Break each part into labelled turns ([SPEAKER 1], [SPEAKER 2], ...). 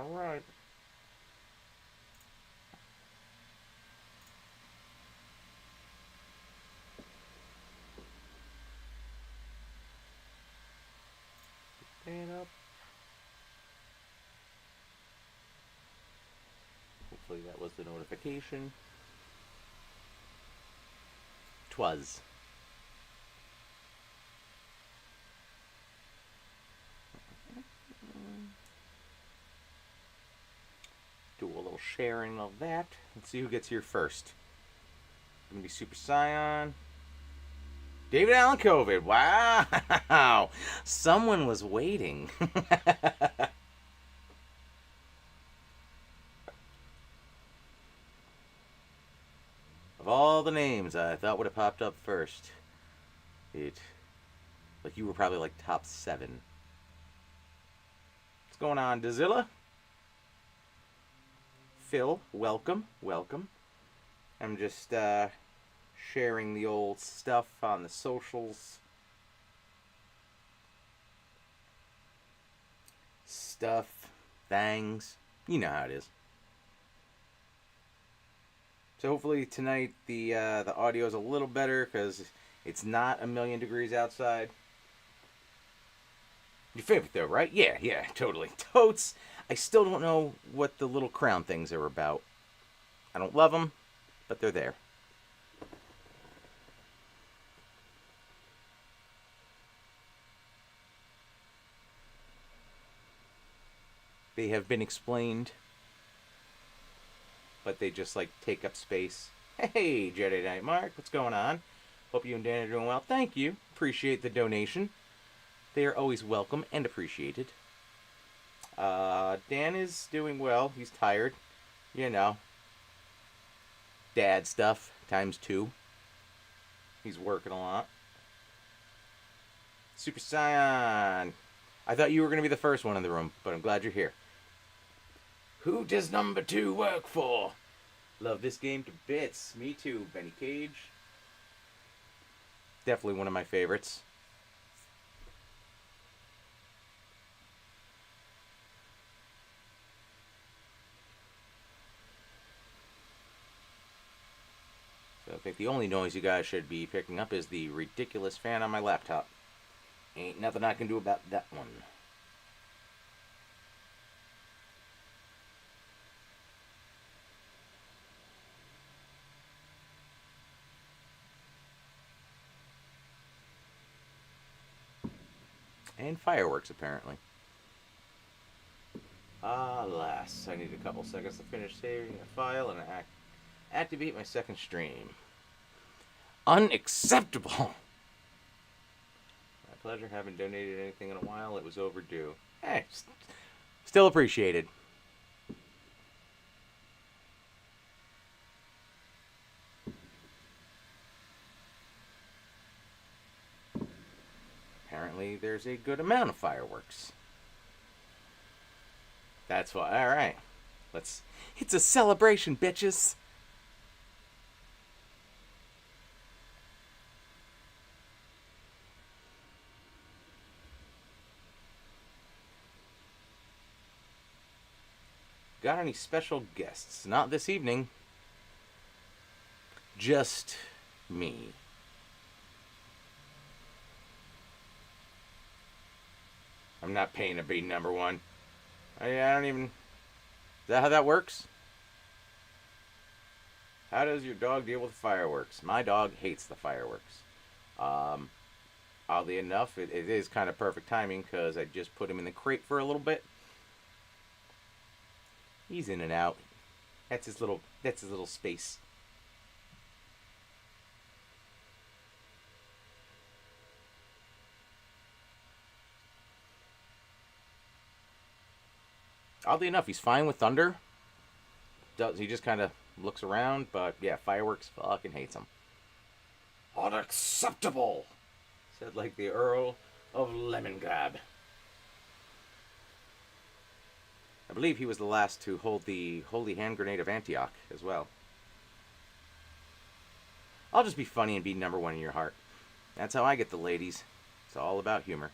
[SPEAKER 1] Alright. Stand up. Hopefully that was the notification. 'Twas. Do a little sharing of that. Let's see who gets here first. Gonna be Super Scion. David Allen COVID. Wow. Someone was waiting. Of all the names I thought would have popped up first, like you were probably like top 7. What's going on, Dazilla? Phil, welcome. I'm just sharing the old stuff on the socials. Stuff, things, you know how it is. So hopefully tonight the audio is a little better because it's not a million degrees outside. Your favorite though, right? Yeah, totally. Totes. I still don't know what the little crown things are about. I don't love them, but they're there. They have been explained, but they just like take up space. Hey, Jedi Knight Mark, what's going on? Hope you and Dan are doing well. Thank you. Appreciate the donation. They are always welcome and appreciated. Dan is doing well. He's tired. You know. Dad stuff times 2. He's working a lot. Super Scion. I thought you were going to be the first one in the room, but I'm glad you're here. Who does number 2 work for? Love this game to bits. Me too, Benny Cage. Definitely one of my favorites. So I think the only noise you guys should be picking up is the ridiculous fan on my laptop. Ain't nothing I can do about that one. And fireworks, apparently. Alas, I need a couple seconds to finish saving a file and activate my second stream. Unacceptable! My pleasure. Haven't donated anything in a while. It was overdue. Hey, still appreciated. Apparently, there's a good amount of fireworks. That's why. All right, It's a celebration, bitches. Got any special guests? Not this evening. Just me. I'm not paying to be number 1. I don't even... Is that how that works? How does your dog deal with fireworks? My dog hates the fireworks. Oddly enough, it is kind of perfect timing because I just put him in the crate for a little bit. He's in and out. That's his little space. Oddly enough, he's fine with thunder. He just kind of looks around, but yeah, fireworks fucking hates him. Unacceptable, said like the Earl of Lemongrab. I believe he was the last to hold the Holy Hand Grenade of Antioch as well. I'll just be funny and be number 1 in your heart. That's how I get the ladies. It's all about humor.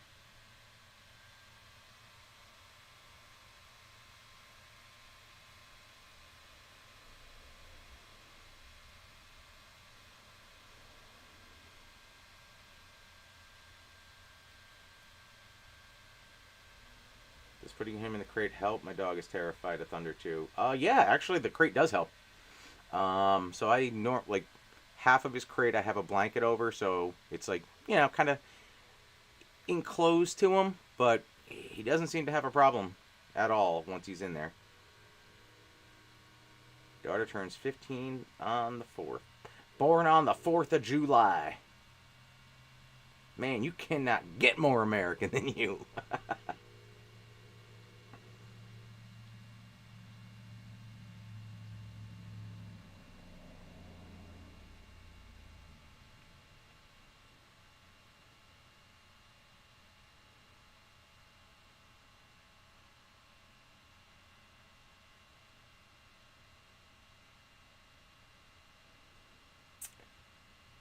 [SPEAKER 1] Does putting him in the crate help? My dog is terrified of thunder too. Yeah, actually the crate does help. So I like half of his crate I have a blanket over, so it's like, kind of enclosed to him, but he doesn't seem to have a problem at all once he's in there. Daughter turns 15 on the 4th. Born on the 4th of July. Man, you cannot get more American than you.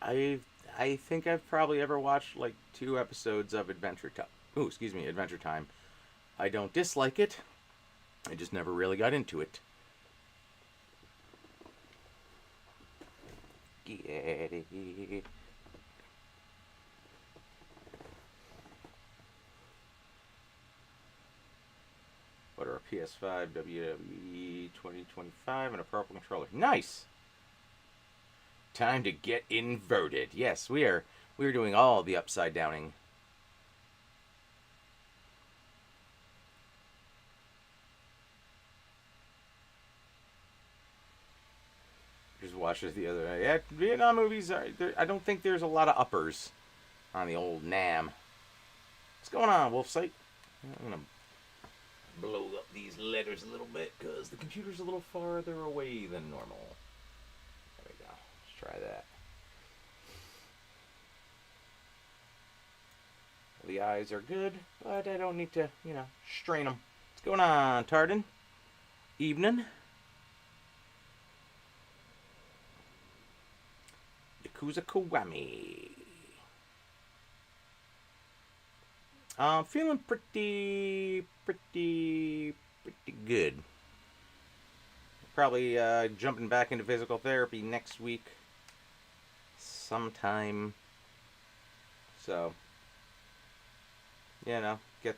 [SPEAKER 1] I I think I've probably ever watched like 2 episodes of Adventure Time. Ooh, excuse me, Adventure Time. I don't dislike it. I just never really got into it. Get it. What are a PS5 WWE 2025 and a purple controller? Nice. Time to get inverted. Yes, we are doing all the upside downing. Just watched this the other day. Yeah, Vietnam movies are. I don't think there's a lot of uppers on the old NAM. What's going on, Wolf Sight? I'm gonna blow up these letters a little bit because the computer's a little farther away than normal. There we go. Let's try that. The eyes are good, but I don't need to, strain them. What's going on, Tardin? Evening. Yakuza Kiwami. I'm feeling pretty good. Probably jumping back into physical therapy next week sometime. So, get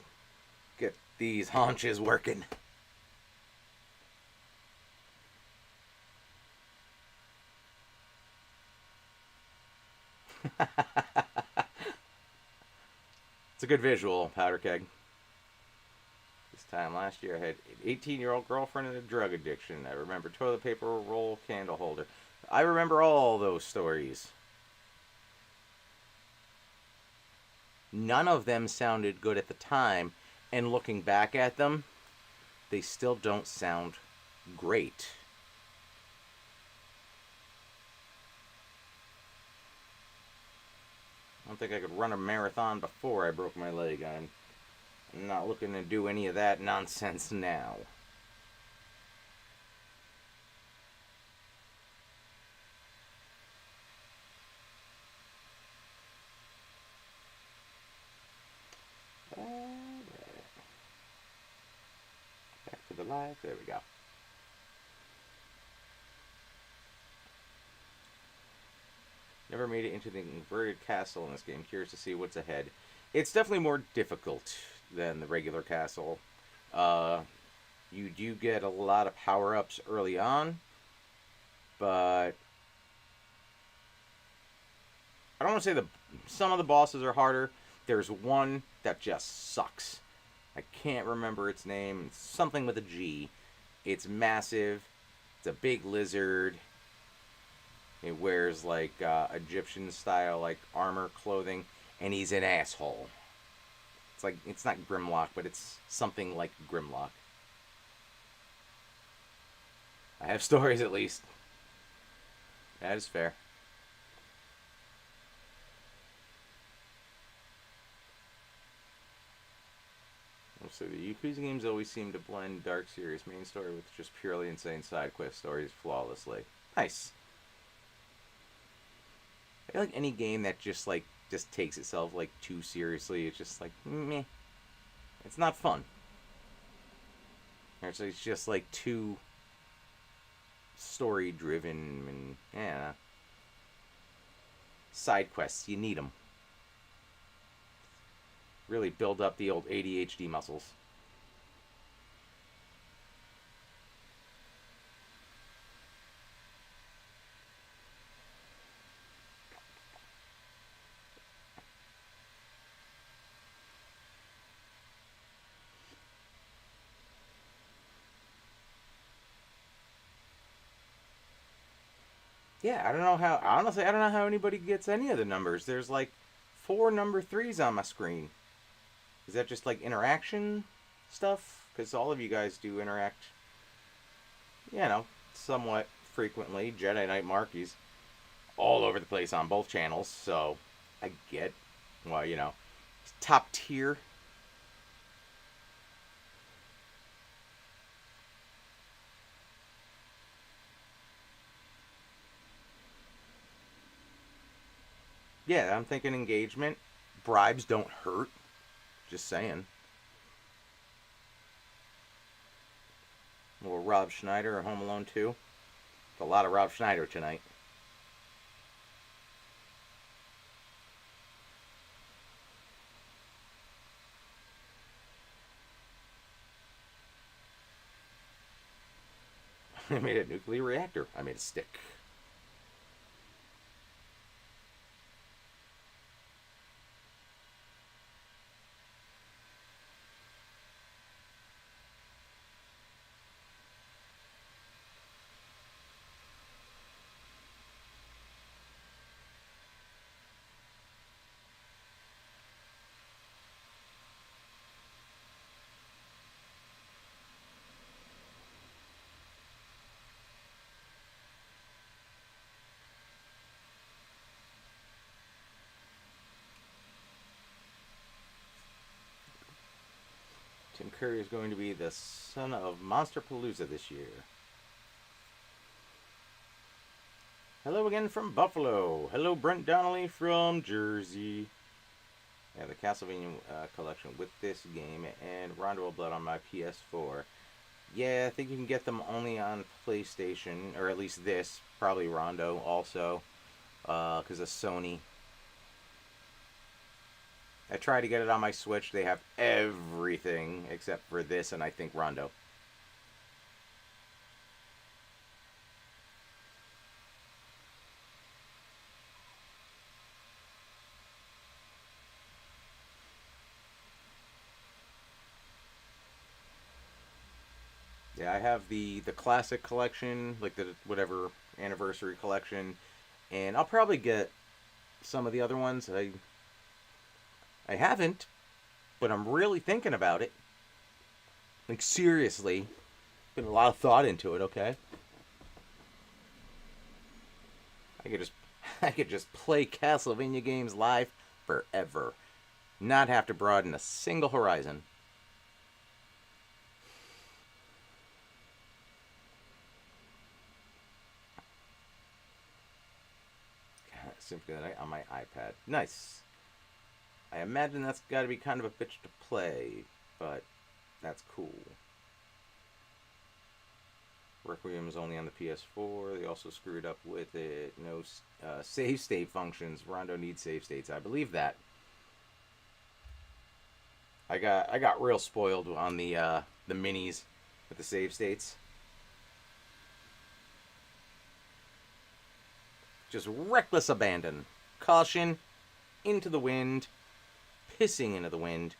[SPEAKER 1] these haunches working. It's a good visual, Powder Keg. This time last year I had an 18-year-old girlfriend and a drug addiction. I remember toilet paper roll, candle holder. I remember all those stories. None of them sounded good at the time, and looking back at them, they still don't sound great. I don't think I could run a marathon before I broke my leg. I'm not looking to do any of that nonsense now. Back to the live. There we go. Never made it into the inverted castle in this game. Curious to see what's ahead. It's definitely more difficult than the regular castle. You do get a lot of power-ups early on, but I don't want to say some of the bosses are harder. There's one that just sucks. I can't remember its name. It's something with a G. It's massive. It's a big lizard. He wears like Egyptian style like armor clothing, and he's an asshole. It's not Grimlock, but it's something like Grimlock. I have stories at least. That is fair. So the Yakuza games always seem to blend dark, serious main story with just purely insane side quest stories flawlessly. Nice. I feel like any game that just takes itself like too seriously, it's just like meh. It's not fun. Or it's just like too story driven and yeah. Side quests, you need them. Really build up the old ADHD muscles. Yeah, I don't know how. Honestly, I don't know how anybody gets any of the numbers. There's like four number threes on my screen. Is that just like interaction stuff? Because all of you guys do interact, you know, somewhat frequently. Jedi Knight Markies all over the place on both channels. So I get, well, top tier. Yeah, I'm thinking engagement. Bribes don't hurt. Just saying. A little Rob Schneider or Home Alone 2. A lot of Rob Schneider tonight. I made a nuclear reactor. I made a stick. Tim Curry is going to be the son of Monster Palooza this year. Hello again from Buffalo. Hello, Brent Donnelly from Jersey. I have the Castlevania collection with this game and Rondo of Blood on my PS4. Yeah, I think you can get them only on PlayStation, or at least this, probably Rondo also, because of Sony. I tried to get it on my Switch. They have everything except for this and I think Rondo. Yeah, I have the classic collection, like the whatever anniversary collection, and I'll probably get some of the other ones. I haven't, but I'm really thinking about it. Like seriously, put a lot of thought into it. Okay, I could just I could just play Castlevania games live forever, not have to broaden a single horizon. Simply on my iPad. Nice. I imagine that's got to be kind of a bitch to play, but that's cool. Requiem is only on the PS4. They also screwed up with it. No save state functions. Rondo needs save states. I believe that. I got real spoiled on the minis with the save states. Just reckless abandon. Caution, into the wind, pissing into the wind,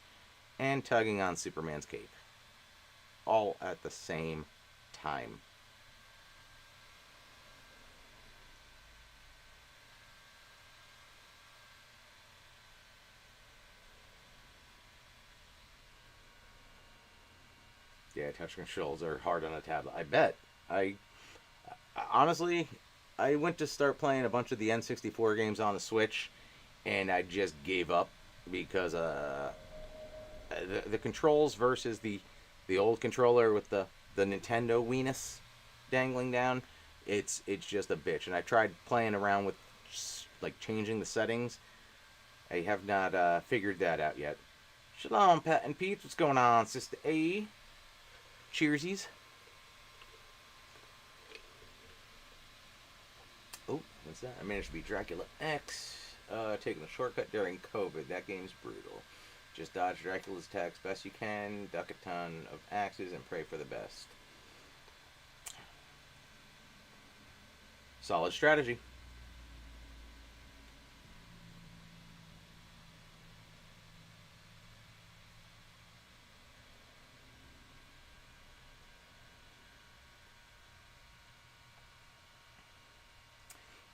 [SPEAKER 1] and tugging on Superman's cape. All at the same time. Yeah, touch controls are hard on a tablet. I bet. I honestly, I went to start playing a bunch of the N64 games on the Switch, and I just gave up because the controls versus the old controller with the Nintendo Weenus dangling down, it's just a bitch. And I tried playing around with like changing the settings. I have not figured that out yet. Shalom, Pat and Pete. What's going on, Sister A? Cheersies. Oh, what's that? I managed to beat Dracula X. Taking a shortcut during COVID. That game's brutal. Just dodge Dracula's attacks best you can, duck a ton of axes, and pray for the best. Solid strategy.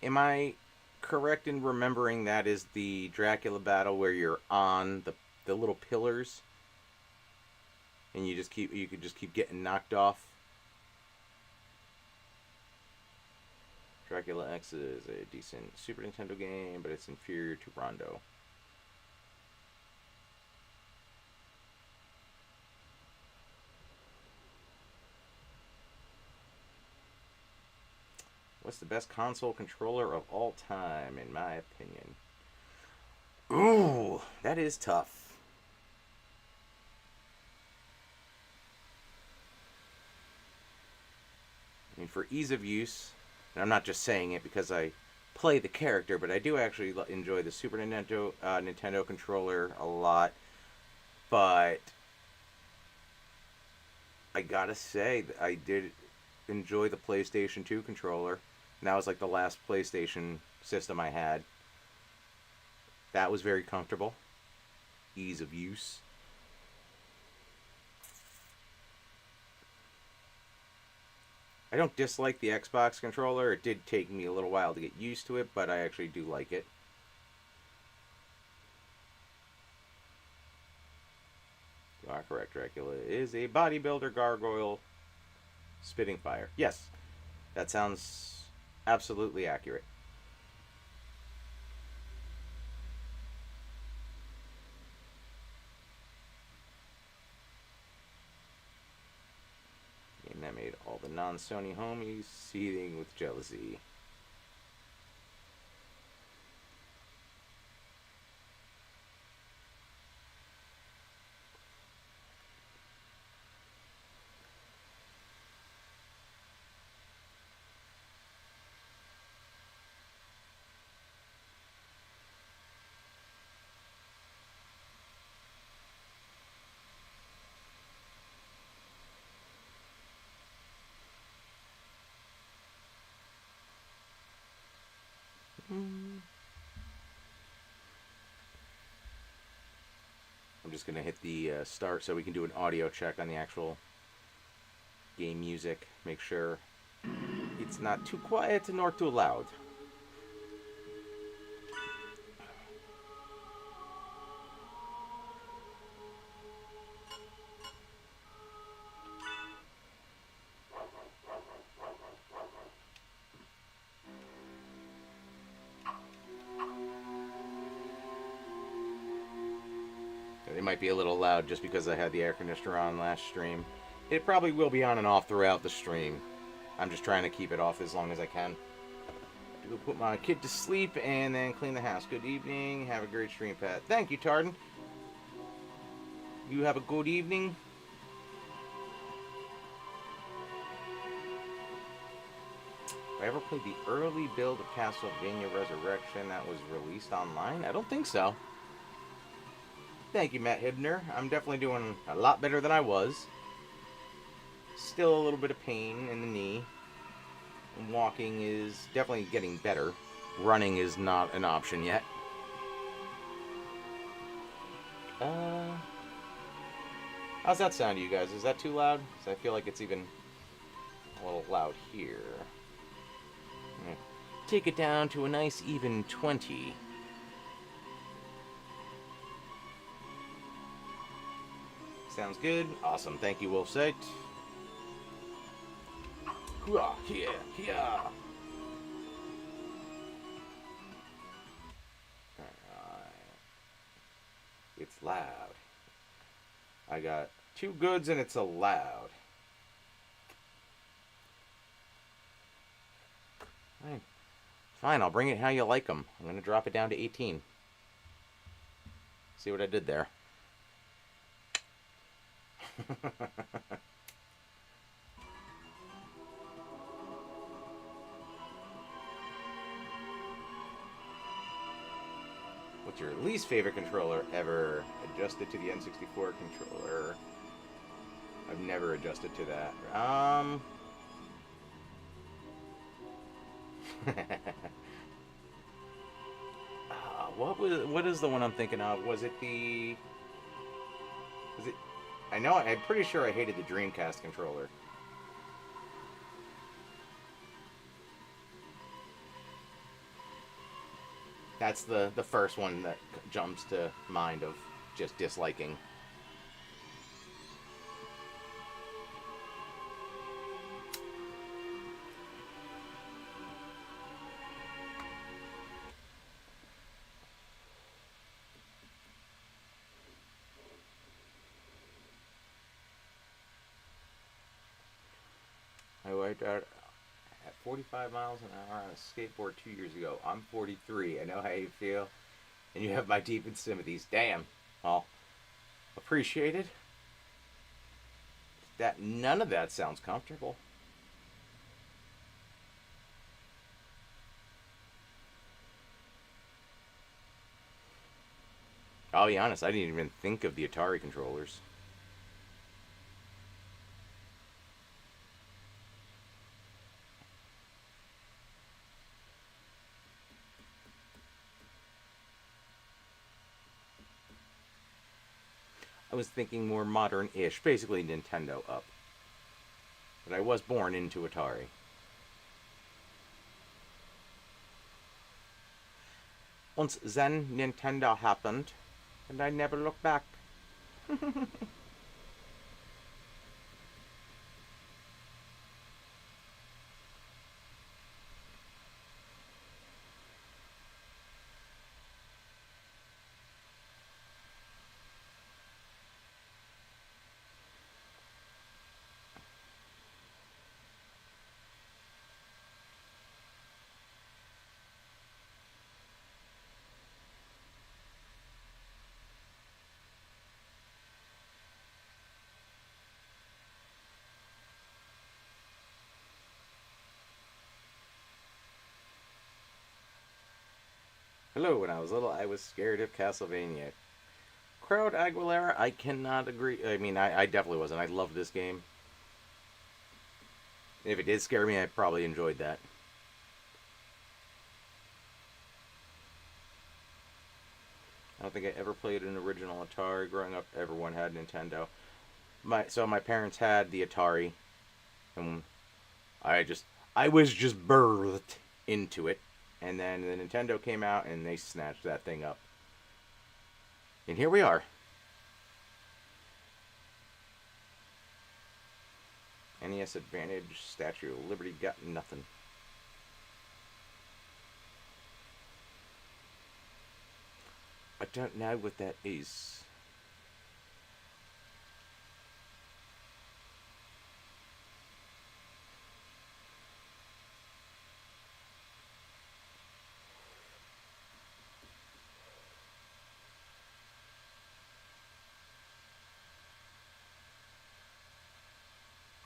[SPEAKER 1] Am I correct in remembering that is the Dracula battle where you're on the little pillars and you could just keep getting knocked off? Dracula X is a decent Super Nintendo game, but it's inferior to Rondo. What's the best console controller of all time, in my opinion? Ooh, that is tough. I mean, for ease of use, and I'm not just saying it because I play the character, but I do actually enjoy the Super Nintendo controller a lot. But I gotta say, I did enjoy the PlayStation 2 controller. And that was like the last PlayStation system I had. That was very comfortable. Ease of use. I don't dislike the Xbox controller. It did take me a little while to get used to it, but I actually do like it. You are correct, Dracula is a bodybuilder gargoyle spitting fire. Yes, that sounds absolutely accurate. Game that made all the non-Sony homies seething with jealousy. I'm just going to hit the start so we can do an audio check on the actual game music. Make sure it's not too quiet nor too loud. It might be a little loud just because I had the air conditioner on last stream. It probably will be on and off throughout the stream. I'm just trying to keep it off as long as I can. To go put my kid to sleep and then clean the house. Good evening. Have a great stream, Pat. Thank you, Tardan. You have a good evening. Have I ever played the early build of Castlevania Resurrection that was released online? I don't think so. Thank you, Matt Hibner. I'm definitely doing a lot better than I was. Still a little bit of pain in the knee. And walking is definitely getting better. Running is not an option yet. How's that sound to you guys? Is that too loud? Because I feel like it's even a little loud here. Take it down to a nice even 20. Sounds good. Awesome. Thank you, Wolfsight. Here, here. Alright. It's loud. I got 2 goods and it's a loud. Fine. Fine, I'll bring it how you like them. I'm going to drop it down to 18. See what I did there. What's your least favorite controller ever? Adjusted to the N64 controller. I've never adjusted to that. What is the one I'm thinking of? Was it the... Was it... I know, I'm pretty sure I hated the Dreamcast controller. That's the first one that jumps to mind of just disliking. I wiped out at 45 miles an hour on a skateboard 2 years ago. I'm 43. I know how you feel, and you have my deepest sympathies. Damn. Well, appreciated. That none of that sounds comfortable. I'll be honest. I didn't even think of the Atari controllers. I was thinking more modern-ish, basically Nintendo up. But I was born into Atari. Once then Nintendo happened, and I never looked back. Hello, when I was little, I was scared of Castlevania. Crowd Aguilera, I cannot agree. I mean, I definitely wasn't. I loved this game. If it did scare me, I probably enjoyed that. I don't think I ever played an original Atari. Growing up, everyone had Nintendo. My parents had the Atari, and I was just birthed into it. And then the Nintendo came out, and they snatched that thing up. And here we are. NES Advantage, Statue of Liberty, got nothing. I don't know what that is.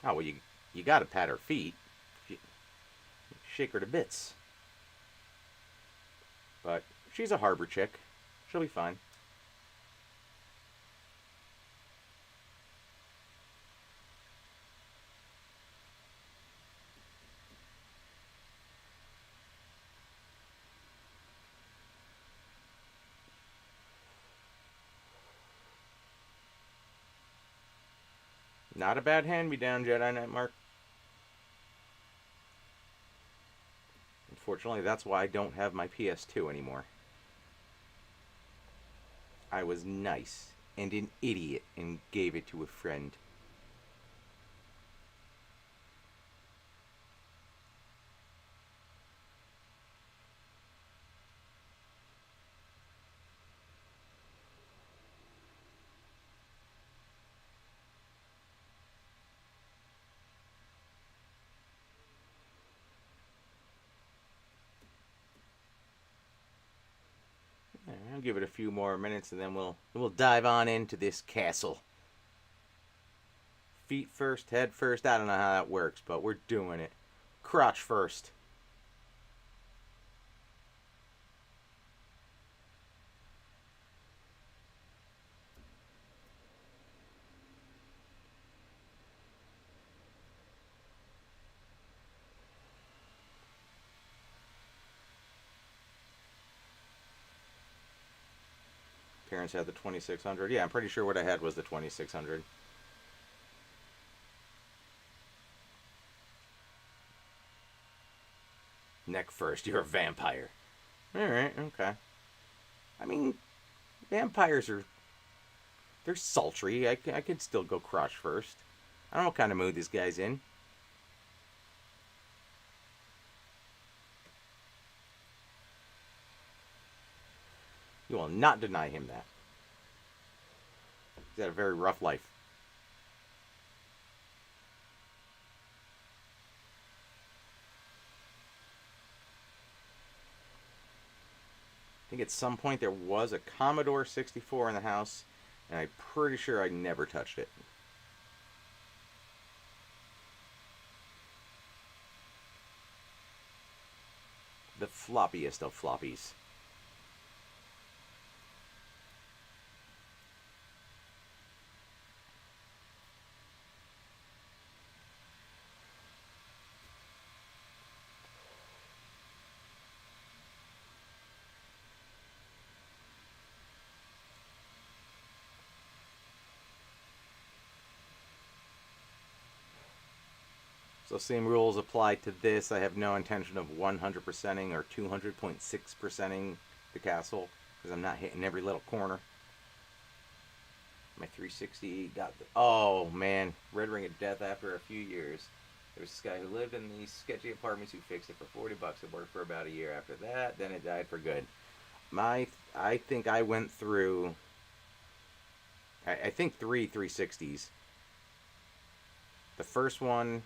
[SPEAKER 1] Oh, well, you gotta pat her feet. Shake her to bits. But she's a harbor chick. She'll be fine. Not a bad hand-me-down, Jedi Knight Mark. Unfortunately, that's why I don't have my PS2 anymore. I was nice and an idiot and gave it to a friend. I'll give it a few more minutes and then we'll dive on into this castle. Feet first, head first. I don't know how that works, but we're doing it. Crotch first. Parents had the 2600. Yeah, I'm pretty sure what I had was the 2600. Neck first, you're a vampire. All right, okay. I mean, vampires are they're sultry. I could still go crush first. I don't know what kind of mood this guy's in. You will not deny him that. He's had a very rough life. I think at some point there was a Commodore 64 in the house, and I'm pretty sure I never touched it. The floppiest of floppies. So same rules apply to this. I have no intention of 100%ing or 200.6%ing the castle because I'm not hitting every little corner. My 360 got the... Oh, man. Red Ring of Death after a few years. There was this guy who lived in these sketchy apartments who fixed it for $40. It worked for about a year after that. Then it died for good. I think I went through... I think 360s. The first one...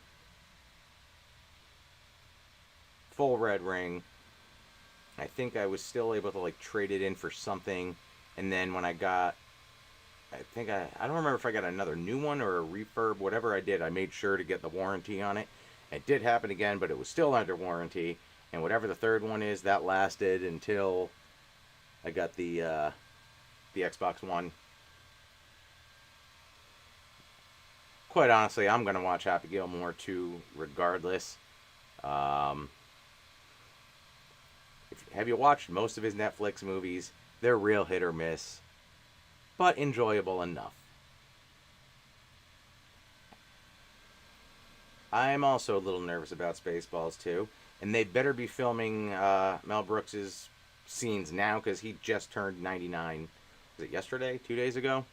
[SPEAKER 1] Full red ring. I think I was still able to like trade it in for something, and then when I got, I don't remember if I got another new one or a refurb. Whatever I did, I made sure to get the warranty on it. It did happen again, but it was still under warranty. And whatever the third one is, that lasted until I got the Xbox One. Quite honestly, I'm gonna watch Happy Gilmore 2 regardless. Um, have you watched most of his Netflix movies? They're real hit or miss, but enjoyable enough. I'm also a little nervous about Spaceballs too, and they better be filming Mel Brooks's scenes now because he just turned 99. Was it yesterday? 2 days ago?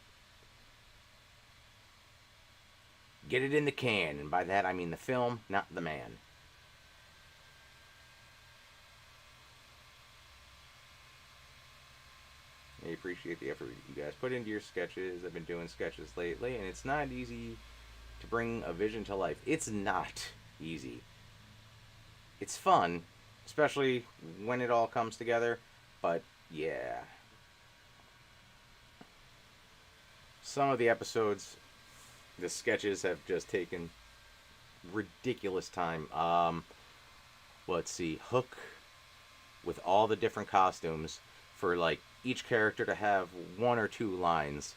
[SPEAKER 1] Get it in the can, and by that I mean the film, not the man. I appreciate the effort you guys put into your sketches. I've been doing sketches lately, and it's not easy to bring a vision to life. It's not easy. It's fun, especially when it all comes together, but yeah. Some of the episodes, the sketches have just taken ridiculous time. Let's see, Hook with all the different costumes for like each character to have one or two lines.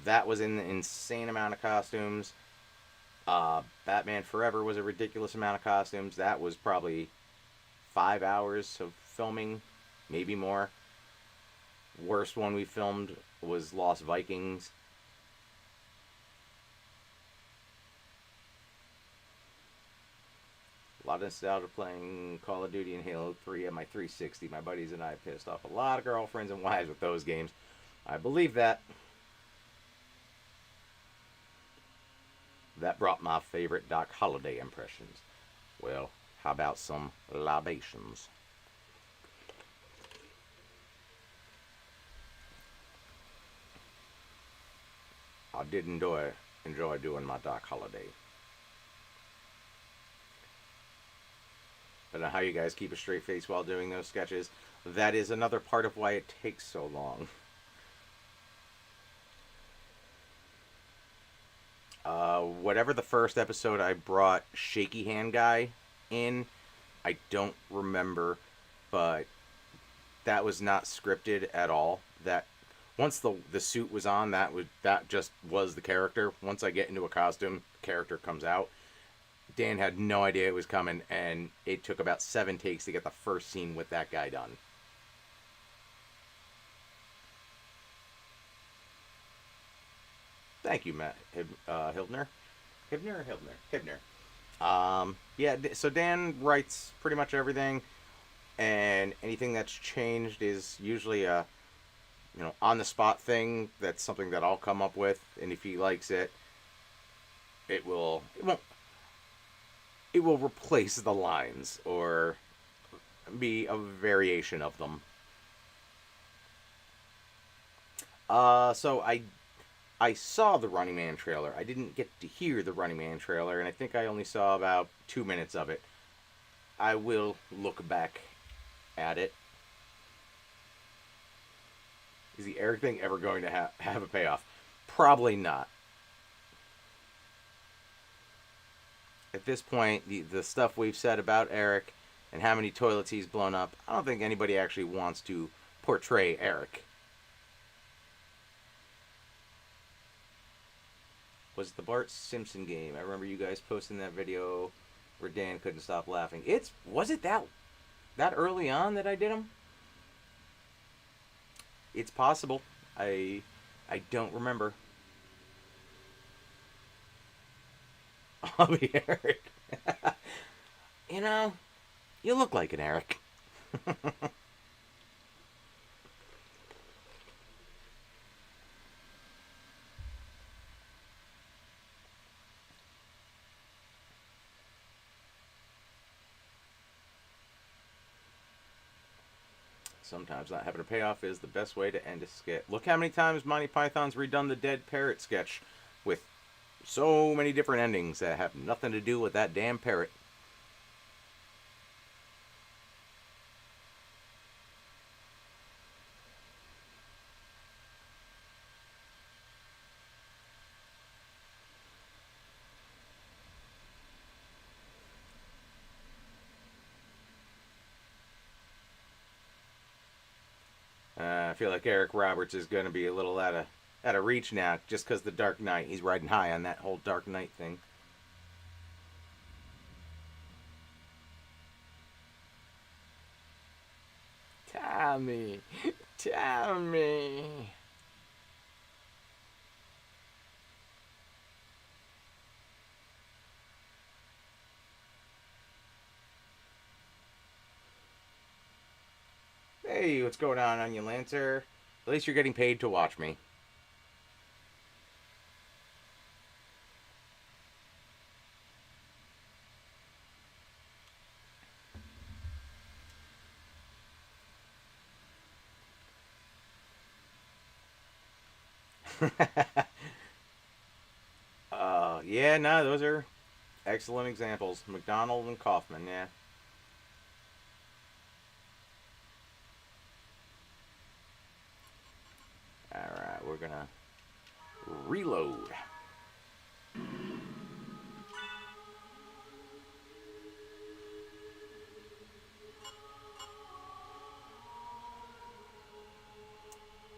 [SPEAKER 1] That was an insane amount of costumes. Batman Forever was a ridiculous amount of costumes. That was probably 5 hours of filming, maybe more. Worst one we filmed was Lost Vikings. A lot of nostalgia playing Call of Duty and Halo 3 at my 360. My buddies and I pissed off a lot of girlfriends and wives with those games. I believe that. That brought my favorite Doc Holliday impressions. Well, how about some libations? I did enjoy doing my Doc Holliday. I don't know how you guys keep a straight face while doing those sketches. That is another part of why it takes so long. Whatever the first episode I brought Shaky Hand Guy in, I don't remember, but that was not scripted at all. That once the suit was on, that just was the character. Once I get into a costume, the character comes out. Dan had no idea it was coming, and it took about 7 takes to get the first scene with that guy done. Thank you, Matt Hildner. Hibner or Hibner? Hibner. Yeah, so Dan writes pretty much everything. and anything that's changed is usually a on the spot thing. That's something that I'll come up with, and if he likes it, it will replace the lines or be a variation of them. So I saw the Running Man trailer. I didn't get to hear the Running Man trailer, and I think I only saw about 2 minutes of it. I will look back at it. Is the Eric thing ever going to have a payoff? Probably not. At this point, the stuff we've said about Eric and how many toilets he's blown up, I don't think anybody actually wants to portray Eric. Was the Bart Simpson game? I remember you guys posting that video where Dan couldn't stop laughing. Was it that early on that I did them? It's possible. I don't remember. I'll be Eric. You look like an Eric. Sometimes not having a payoff is the best way to end a skit. Look how many times Monty Python's redone the dead parrot sketch with so many different endings that have nothing to do with that damn parrot. I feel like Eric Roberts is going to be a little out of reach now, just because the Dark Knight. He's riding high on that whole Dark Knight thing. Tommy, Tommy. Hey, what's going on, Onion Lancer? At least you're getting paid to watch me. Yeah, no, those are excellent examples. McDonald and Kaufman, yeah. Alright, we're gonna reload.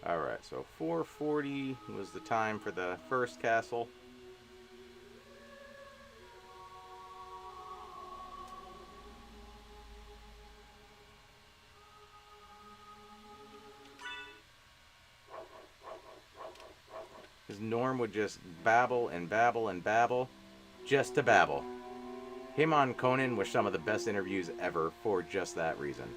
[SPEAKER 1] Alright, so 4:40 was the time for the first castle. Because Norm would just babble and babble and babble just to babble. Him on Conan were some of the best interviews ever for just that reason.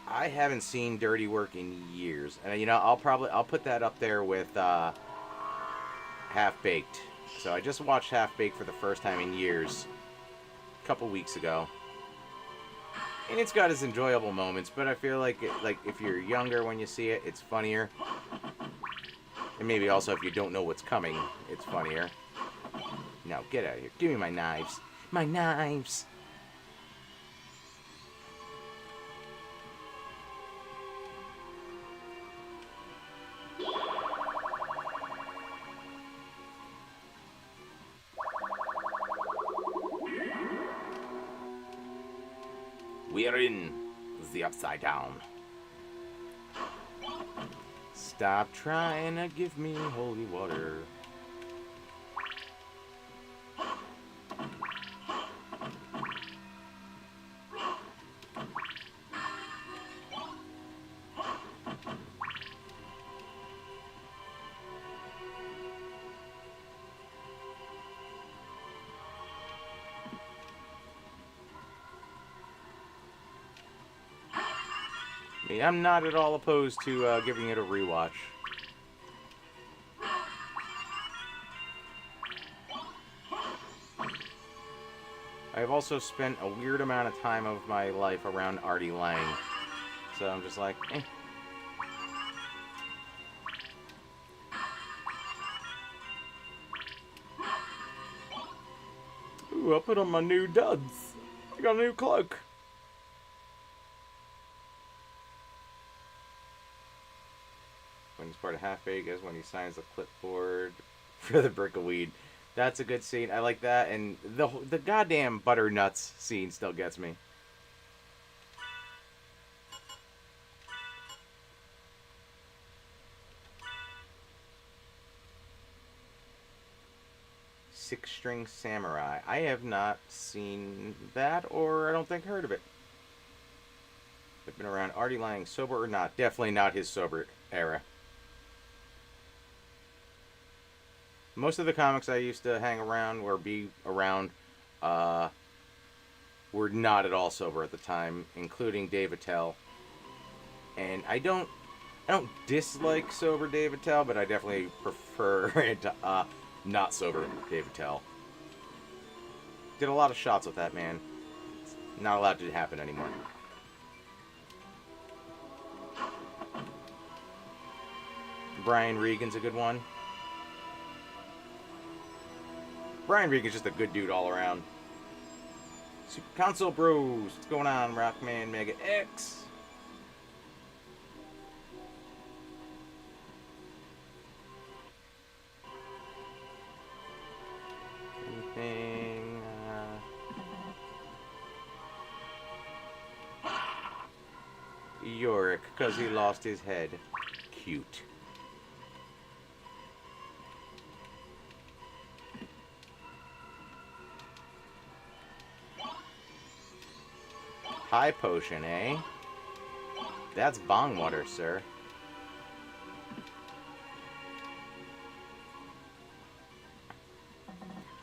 [SPEAKER 1] I haven't seen Dirty Work in years, and I'll put that up there with Half Baked. So I just watched Half Baked for the first time in years, a couple weeks ago, and it's got its enjoyable moments. But I feel like if you're younger when you see it, it's funnier, and maybe also if you don't know what's coming, it's funnier. Now get out of here! Give me my knives! My knives! We're in the Upside Down. Stop trying to give me holy water. I mean, I'm not at all opposed to giving it a rewatch. I've also spent a weird amount of time of my life around Artie Lang. So I'm just like, eh. Ooh, I'll put on my new duds. I got a new cloak. When he's part of Half Baked is when he signs the clipboard for the brick of weed. That's a good scene. I like that. And the goddamn butternuts scene still gets me. Six String Samurai. I have not seen that, or I don't think heard of it. I've been around Artie Lang, sober or not. Definitely not his sober era. Most of the comics I used to hang around or be around were not at all sober at the time, including Dave Attell. And I don't dislike sober Dave Attell, but I definitely prefer it to not sober Dave Attell. Did a lot of shots with that man. It's not allowed to happen anymore. Brian Regan's a good one. Brian Regan's just a good dude all around. Super Console Bros. What's going on, Rockman Mega X? Anything? Yorick, because he lost his head. Cute. High potion, eh? That's bong water, sir.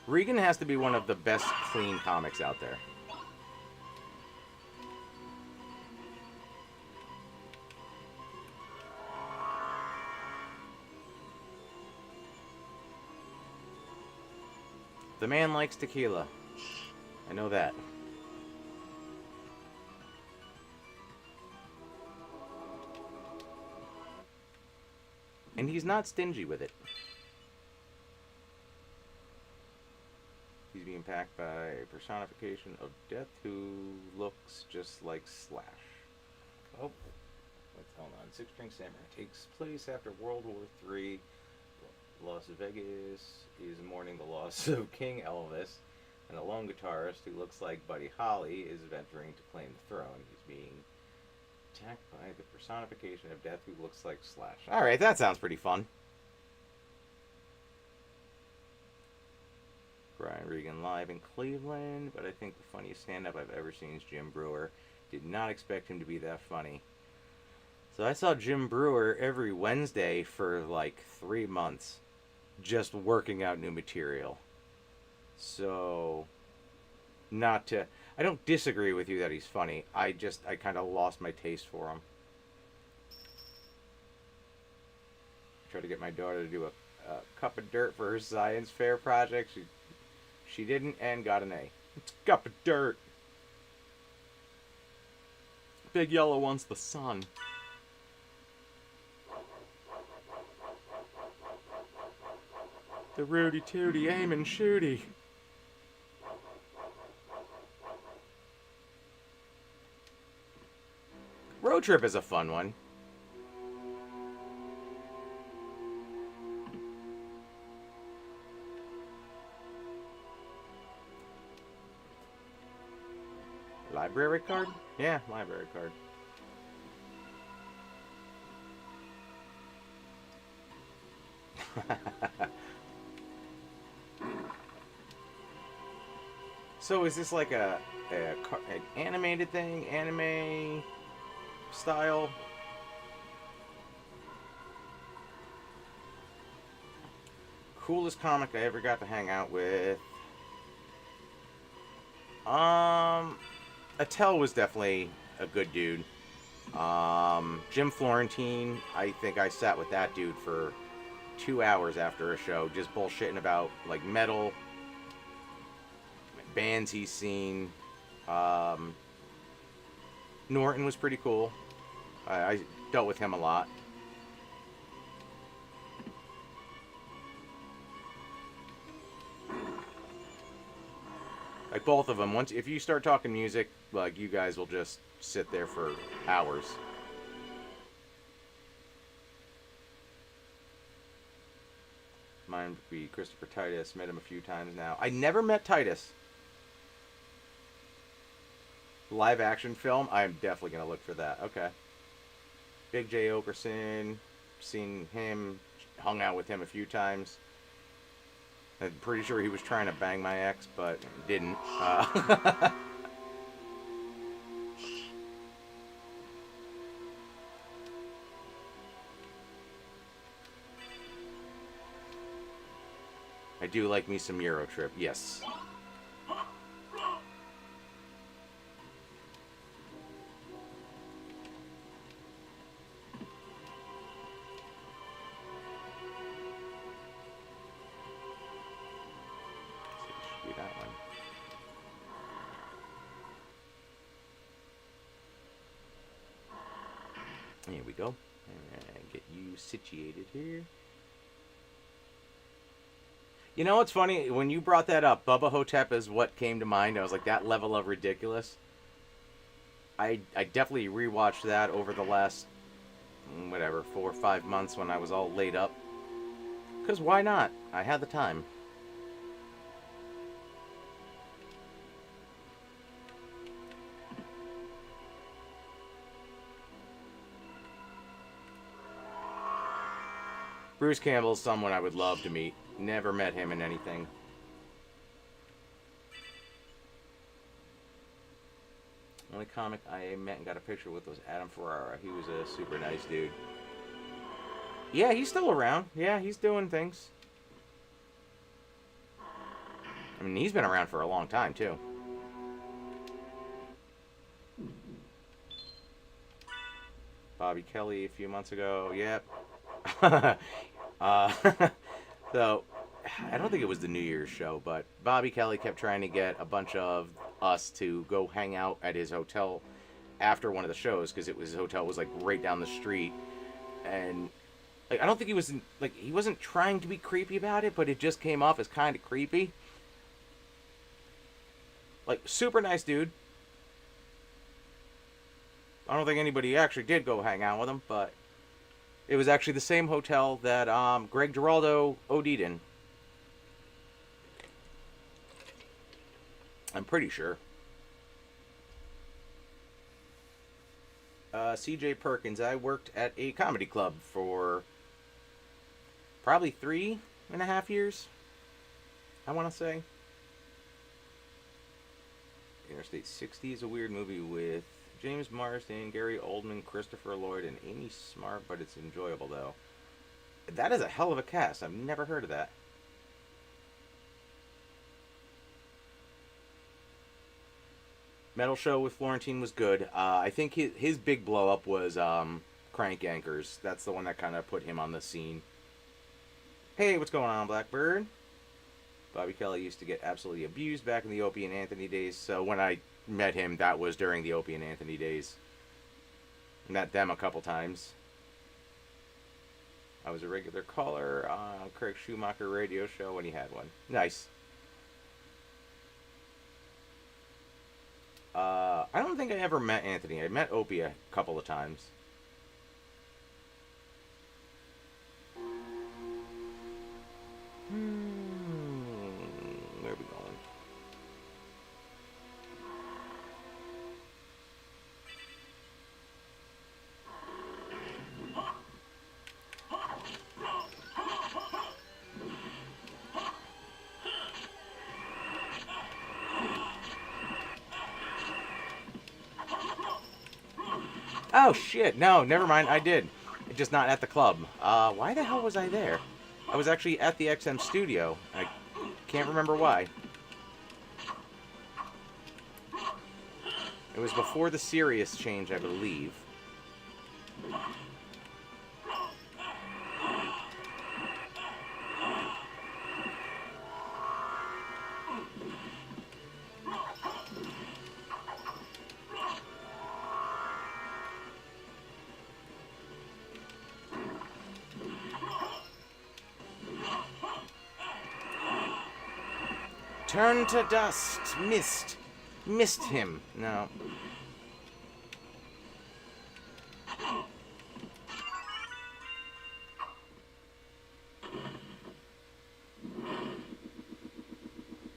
[SPEAKER 1] Regan has to be one of the best clean comics out there. The man likes tequila. I know that. And he's not stingy with it. He's being packed by a personification of death who looks just like Slash. Oh, let's hold on. Six String Samurai takes place after World War III. Las Vegas is mourning the loss of King Elvis, and a lone guitarist who looks like Buddy Holly is venturing to claim the throne. He's being attacked by the personification of death who looks like Slash. Alright, that sounds pretty fun. Brian Regan live in Cleveland, but I think the funniest stand-up I've ever seen is Jim Brewer. Did not expect him to be that funny. So I saw Jim Brewer every Wednesday for like 3 months, just working out new material. So, I don't disagree with you that he's funny. I kind of lost my taste for him. Tried to get my daughter to do a cup of dirt for her science fair project. She didn't and got an A. It's a cup of dirt. Big yellow one's the sun. The Rudy Tooty aim and shooty. Road Trip is a fun one. Library card? Yeah, library card. So is this like an animated thing? Anime style? Coolest comic I ever got to hang out with. Attell was definitely a good dude. Jim Florentine, I think I sat with that dude for 2 hours after a show, just bullshitting about like metal bands he's seen. Um, Norton was pretty cool. I dealt with him a lot. Like both of them. Once if you start talking music, like you guys will just sit there for hours. Mine would be Christopher Titus. Met him a few times now. I never met Titus. Live action film. I'm definitely gonna look for that. Okay. Big J Okerson. Seen him. Hung out with him a few times. I'm pretty sure he was trying to bang my ex, but didn't. I do like me some Eurotrip. Yes. Do that one. Here we go. And get you situated here. You know what's funny? When you brought that up, Bubba Hotep is what came to mind. I was like, that level of ridiculous. I definitely rewatched that over the last, whatever, 4 or 5 months when I was all laid up. Because why not? I had the time. Bruce Campbell's someone I would love to meet. Never met him in anything. Only comic I met and got a picture with was Adam Ferrara. He was a super nice dude. Yeah, he's still around. Yeah, he's doing things. I mean, he's been around for a long time, too. Bobby Kelly a few months ago. Yep. So, I don't think it was the New Year's show, but Bobby Kelly kept trying to get a bunch of us to go hang out at his hotel after one of the shows because his hotel was like right down the street, and like I don't think he wasn't trying to be creepy about it, but it just came off as kind of creepy. Like super nice dude. I don't think anybody actually did go hang out with him, but it was actually the same hotel that Greg Giraldo OD'd in. I'm pretty sure. CJ Perkins. I worked at a comedy club for probably 3.5 years, I want to say. Interstate 60 is a weird movie with James Marsden, Gary Oldman, Christopher Lloyd, and Amy Smart, but it's enjoyable, though. That is a hell of a cast. I've never heard of that. Metal Show with Florentine was good. I think his big blow up was Crank Yankers. That's the one that kind of put him on the scene. Hey, what's going on, Blackbird? Bobby Kelly used to get absolutely abused back in the Opie and Anthony days. So when I met him, that was during the Opie and Anthony days. Met them a couple times. I was a regular caller on Craig Schumacher radio show when he had one. Nice. I don't think I ever met Anthony. I met Opie a couple of times. Where are we going? Oh shit, no, never mind, I did. Just not at the club. Why the hell was I there? I was actually at the XM studio. I can't remember why. It was before the Sirius change, I believe. Turn to dust. Mist. Missed him. No.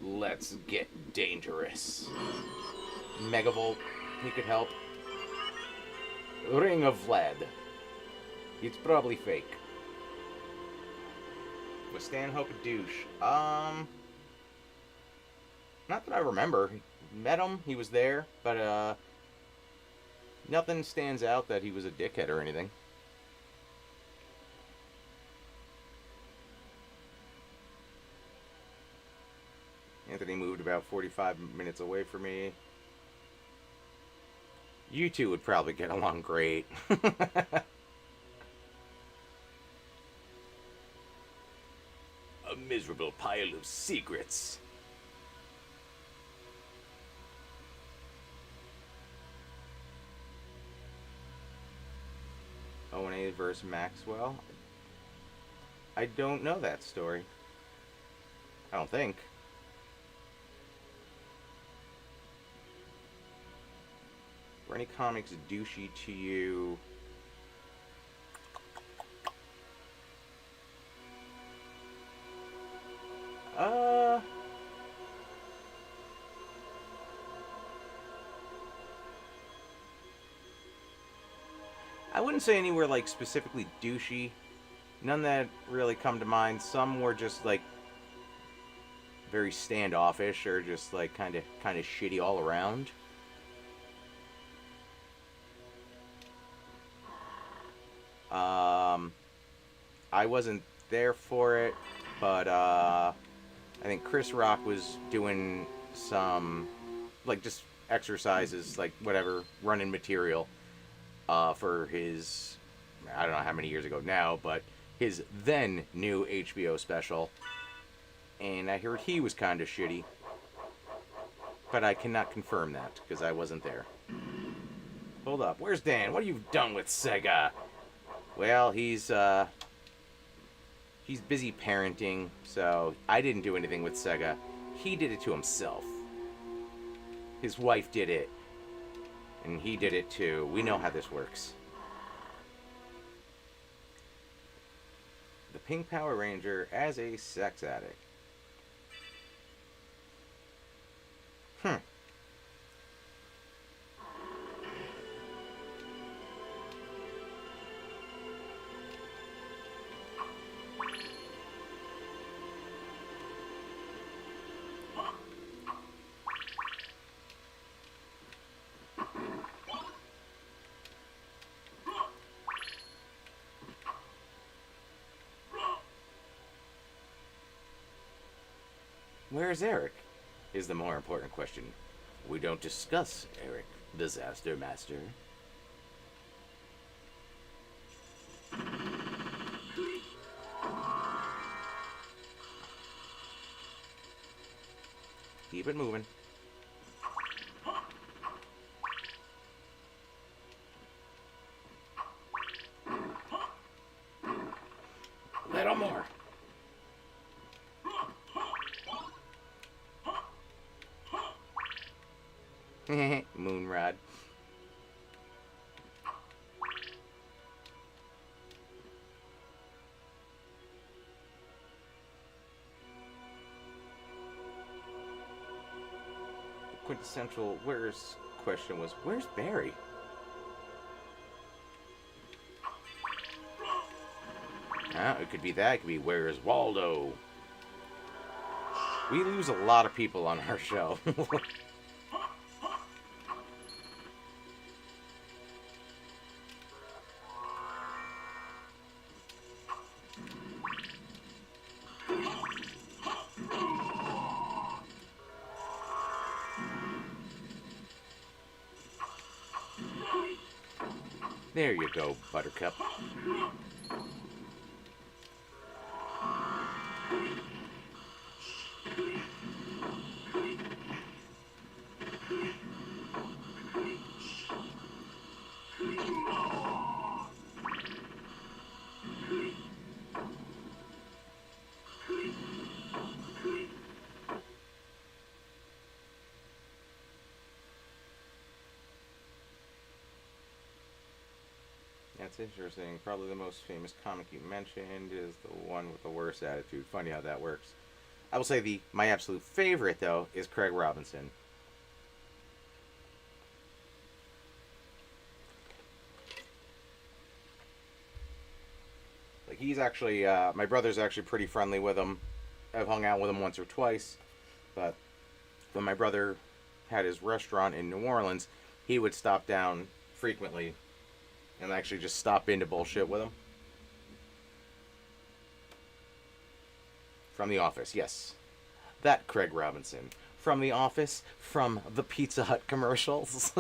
[SPEAKER 1] Let's get dangerous. Megavolt. He could help. Ring of Vlad. It's probably fake. Was Stanhope a douche? Not that I remember. Met him, he was there, but nothing stands out that he was a dickhead or anything. Anthony moved about 45 minutes away from me. You two would probably get along great. A miserable pile of secrets. O&A versus Maxwell? I don't know that story. I don't think. Were any comics douchey to you? I wouldn't say any were like specifically douchey. None that really come to mind. Some were just like very standoffish or just like kind of shitty all around. I wasn't there for it, but I think Chris Rock was doing some like just exercises, like whatever, running material for his, I don't know how many years ago now, but his then new HBO special. And I heard he was kind of shitty, but I cannot confirm that because I wasn't there. Hold up, where's Dan? What have you done with Sega? Well, he's busy parenting, so I didn't do anything with Sega. He did it to himself. His wife did it, and he did it too. We know how this works. The Pink Power Ranger as a sex addict. Where's Eric? Is the more important question. We don't discuss Eric, Disaster Master. Keep it moving. Little more. Moonrod. The quintessential where's question was, where's Barry? It could be that. It could be, where's Waldo? We lose a lot of people on our show. There you go, Buttercup. That's interesting. Probably the most famous comic you mentioned is the one with the worst attitude. Funny how that works. I will say the my absolute favorite though is Craig Robinson. Like he's actually my brother's actually pretty friendly with him. I've hung out with him once or twice, but when my brother had his restaurant in New Orleans, he would stop down frequently and actually just stop in to bullshit with him. From The Office, yes. That Craig Robinson. From The Office, from the Pizza Hut commercials.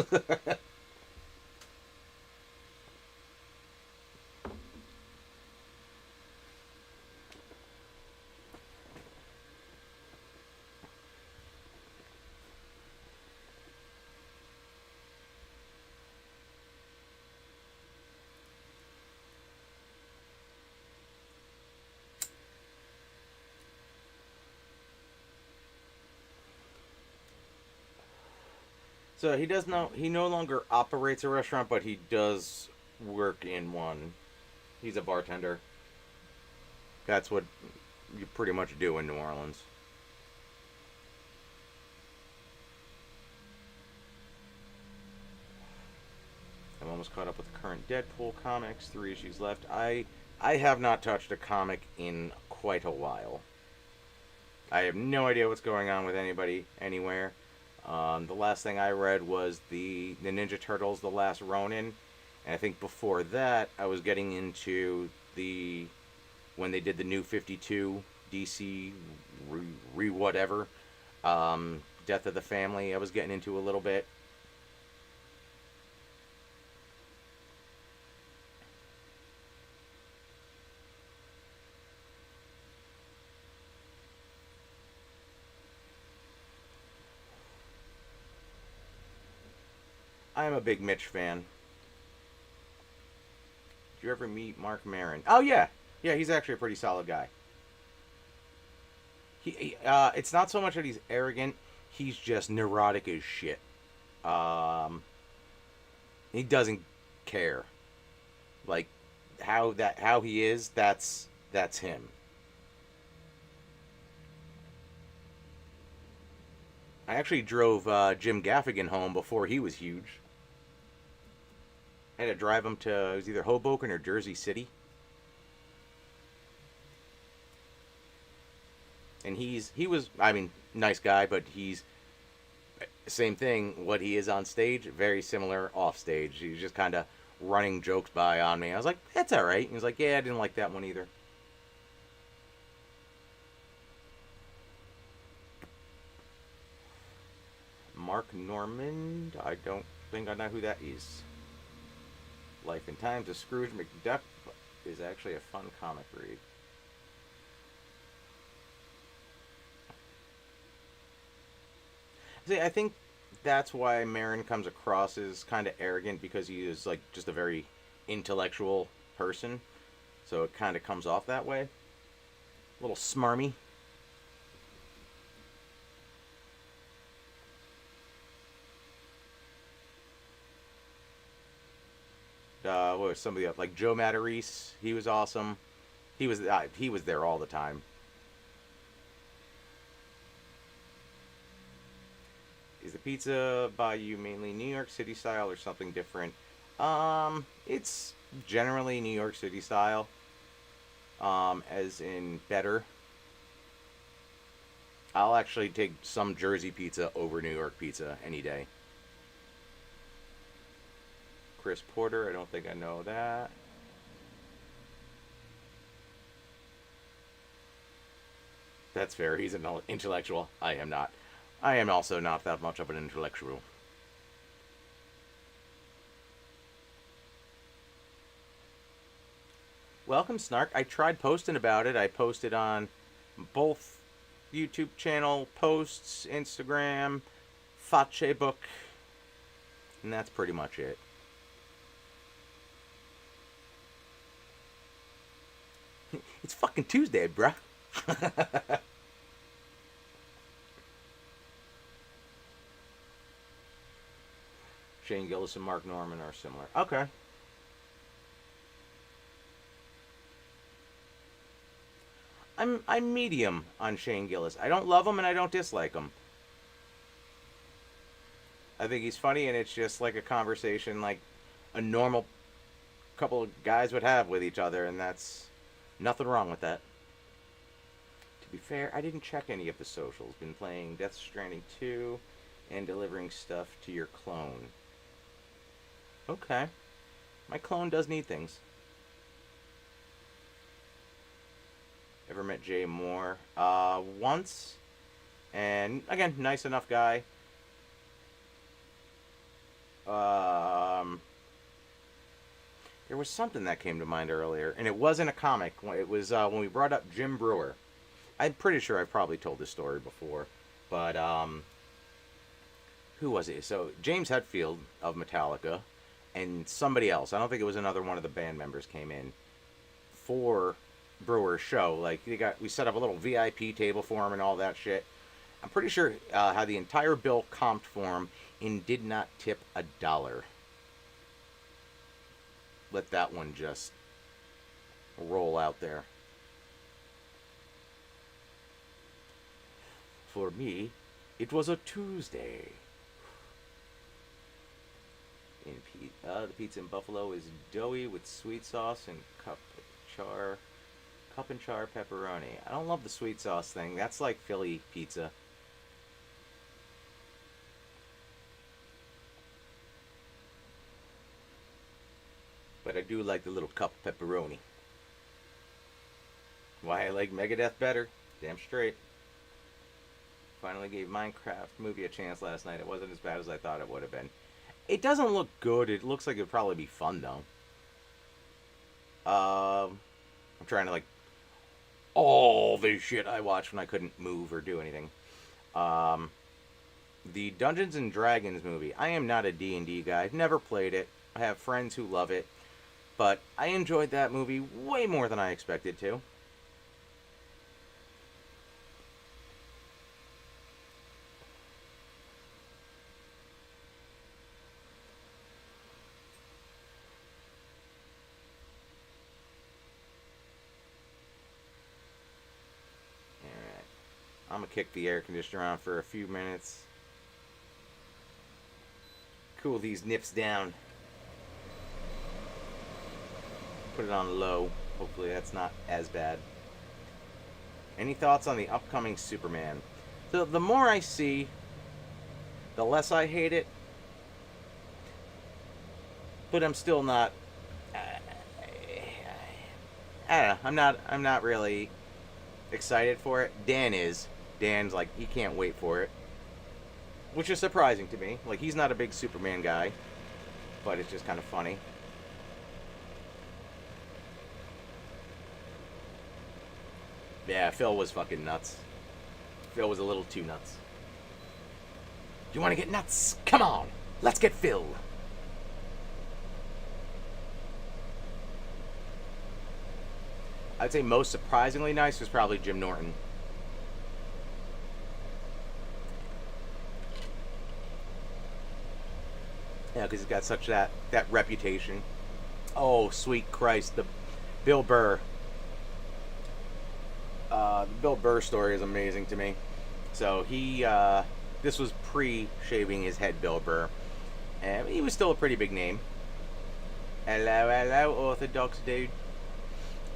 [SPEAKER 1] So he no longer operates a restaurant, but he does work in one. He's a bartender. That's what you pretty much do in New Orleans. I'm almost caught up with the current Deadpool comics. 3 issues left. I have not touched a comic in quite a while. I have no idea what's going on with anybody anywhere. The last thing I read was the Ninja Turtles: The Last Ronin, and I think before that I was getting into the when they did the New 52 DC re whatever Death of the Family. I was getting into a little bit. I am a big Mitch fan. Did you ever meet Mark Maron? Oh yeah, yeah. He's actually a pretty solid guy. It's not so much that he's arrogant. He's just neurotic as shit. Um, he doesn't care. Like how he is. That's him. I actually drove Jim Gaffigan home before he was huge. I had to drive him to it was either Hoboken or Jersey City, and he was I mean nice guy, but he's same thing. What he is on stage, very similar off stage. He's just kind of running jokes by on me. I was like, that's all right. He was like, yeah, I didn't like that one either. Mark Normand. I don't think I know who that is. Life and Times of Scrooge McDuck is actually a fun comic read. See, I think that's why Marin comes across as kind of arrogant because he is like just a very intellectual person. So it kind of comes off that way. A little smarmy. What was somebody else like Joe Matarese? He was awesome. He was there all the time. Is the pizza by you mainly New York City style or something different? It's generally New York City style. As in better. I'll actually take some Jersey pizza over New York pizza any day. Chris Porter, I don't think I know that. That's fair. He's an intellectual. I am not. I am also not that much of an intellectual. Welcome, Snark. I tried posting about it. I posted on both YouTube channel posts, Instagram, Facebook, and that's pretty much it. It's fucking Tuesday, bruh. Shane Gillis and Mark Norman are similar. Okay. I'm medium on Shane Gillis. I don't love him and I don't dislike him. I think he's funny, and it's just like a conversation like a normal couple of guys would have with each other, and that's nothing wrong with that. To be fair, I didn't check any of the socials. Been playing Death Stranding 2 and delivering stuff to your clone. Okay. My clone does need things. Ever met Jay Moore? Once. And again, nice enough guy. There was something that came to mind earlier, and it wasn't a comic. It was when we brought up Jim Brewer. I'm pretty sure I've probably told this story before, but who was it? So James Hetfield of Metallica and somebody else. I don't think it was another one of the band members came in for Brewer's show. Like we set up a little VIP table for him and all that shit. I'm pretty sure had the entire bill comped for him and did not tip $1. Let that one just roll out there. For me, it was a Tuesday. The pizza in Buffalo is doughy with sweet sauce and cup and char pepperoni. I don't love the sweet sauce thing. That's like Philly pizza. But I do like the little cup of pepperoni. Why I like Megadeth better? Damn straight. Finally gave Minecraft movie a chance last night. It wasn't as bad as I thought it would have been. It doesn't look good. It looks like it would probably be fun though. I'm trying to like all the shit I watched when I couldn't move or do anything. The Dungeons and Dragons movie. I am not a D&D guy. I've never played it. I have friends who love it. But I enjoyed that movie way more than I expected to. Alright. I'm going to kick the air conditioner on for a few minutes. Cool these nips down. Put it on low. Hopefully that's not as bad. Any thoughts on the upcoming Superman? The more I see, the less I hate it. But I'm still not. I don't know. I'm not really excited for it. Dan is. Dan's like he can't wait for it, which is surprising to me. Like he's not a big Superman guy, but it's just kind of funny. Yeah, Phil was fucking nuts. Phil was a little too nuts. You want to get nuts? Come on, let's get Phil. I'd say most surprisingly nice was probably Jim Norton. Yeah, because he's got such that reputation. Oh, sweet Christ, the Bill Burr. The Bill Burr story is amazing to me. So this was pre-shaving his head, Bill Burr. And he was still a pretty big name. Hello, Orthodox dude.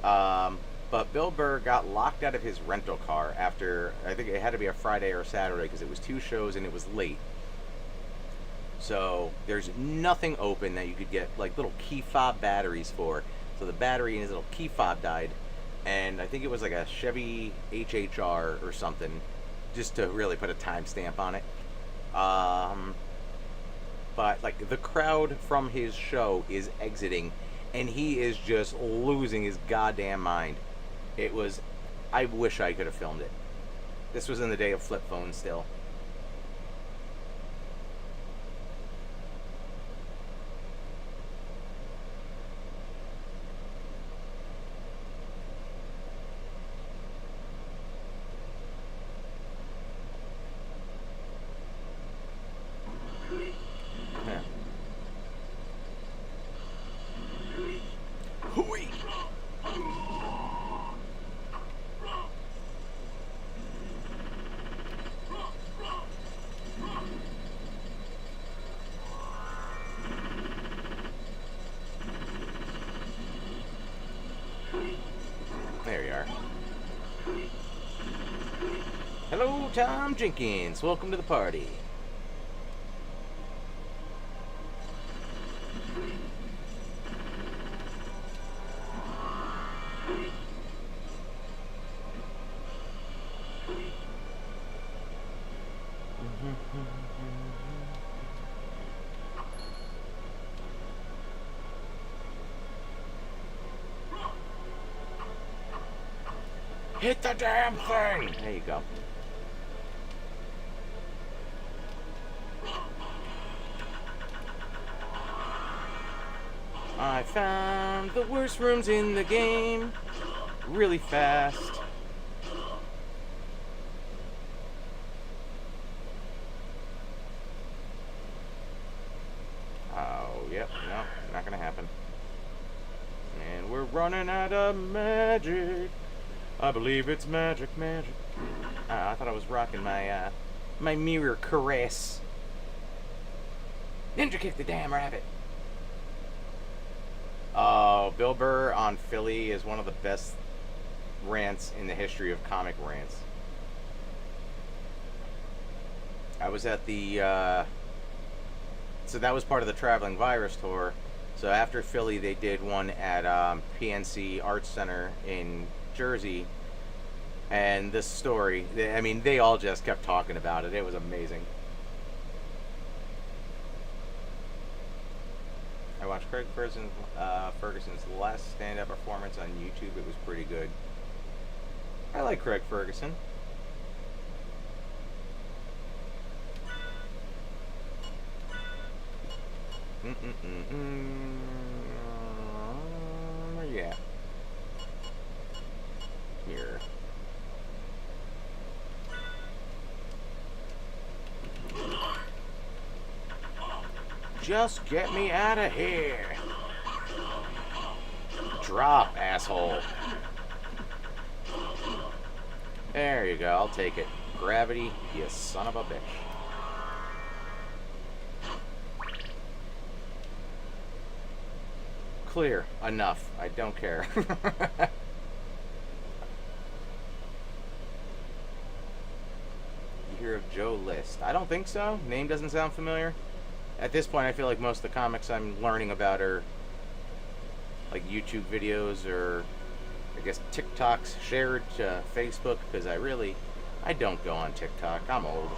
[SPEAKER 1] But Bill Burr got locked out of his rental car after, I think it had to be a Friday or a Saturday because it was 2 shows and it was late. So there's nothing open that you could get like little key fob batteries for. So the battery in his little key fob died. And I think it was like a Chevy HHR or something, just to really put a timestamp on it. But like the crowd from his show is exiting, and he is just losing his goddamn mind. It was, I wish I could have filmed it. This was in the day of flip phones still. Tom Jenkins. Welcome to the party. Hit the damn thing! There you go. I found the worst rooms in the game really fast. Oh, yep, no, not gonna happen. And we're running out of magic. I believe it's magic. I thought I was rocking my my mirror caress. Ninja kick the damn rabbit. Oh, Bill Burr on Philly is one of the best rants in the history of comic rants. I was at the so that was part of the Traveling Virus tour. So after Philly, they did one at PNC Arts Center in Jersey, and this story, I mean, they all just kept talking about it. It was amazing. I watched Craig Ferguson's last stand-up performance on YouTube. It was pretty good. I like Craig Ferguson. Yeah. Here. Just get me out of here. Drop, asshole. There you go, I'll take it. Gravity, you son of a bitch. Clear. Enough. I don't care. You hear of Joe List? I don't think so. Name doesn't sound familiar. At this point, I feel like most of the comics I'm learning about are like YouTube videos or I guess TikToks shared to Facebook, because I don't go on TikTok. I'm old.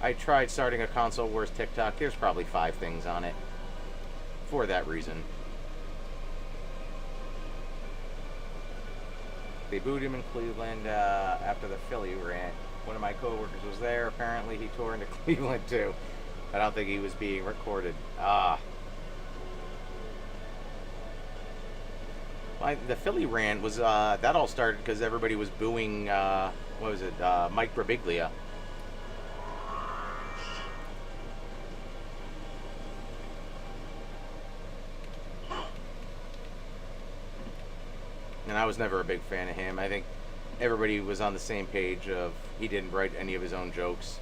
[SPEAKER 1] I tried starting a Console Wars TikTok. There's probably 5 things on it for that reason. They booed him in Cleveland after the Philly rant. One of my coworkers was there. Apparently he tore into Cleveland too. I don't think he was being recorded. The Philly rant was, that all started because everybody was booing, what was it, Mike Birbiglia. And I was never a big fan of him. I think everybody was on the same page of he didn't write any of his own jokes.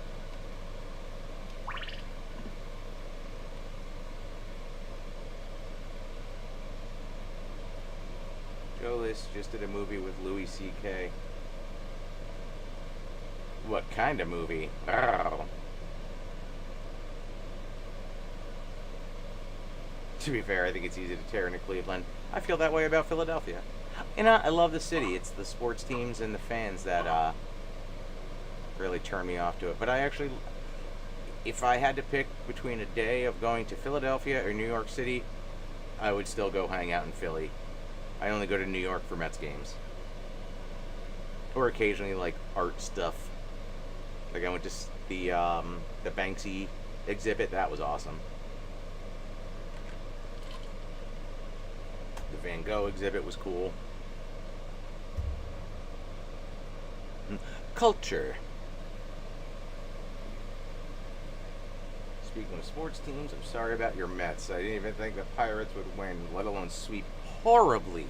[SPEAKER 1] Joe List just did a movie with Louis C.K. What kind of movie? Oh. To be fair, I think it's easy to tear into Cleveland. I feel that way about Philadelphia. You know, I love the city. It's the sports teams and the fans that really turn me off to it. But I actually, if I had to pick between a day of going to Philadelphia or New York City, I would still go hang out in Philly. I only go to New York for Mets games. Or occasionally, like, art stuff. Like, I went to the Banksy exhibit. That was awesome. The Van Gogh exhibit was cool. Culture. Speaking of sports teams, I'm sorry about your Mets. I didn't even think the Pirates would win, let alone sweep horribly.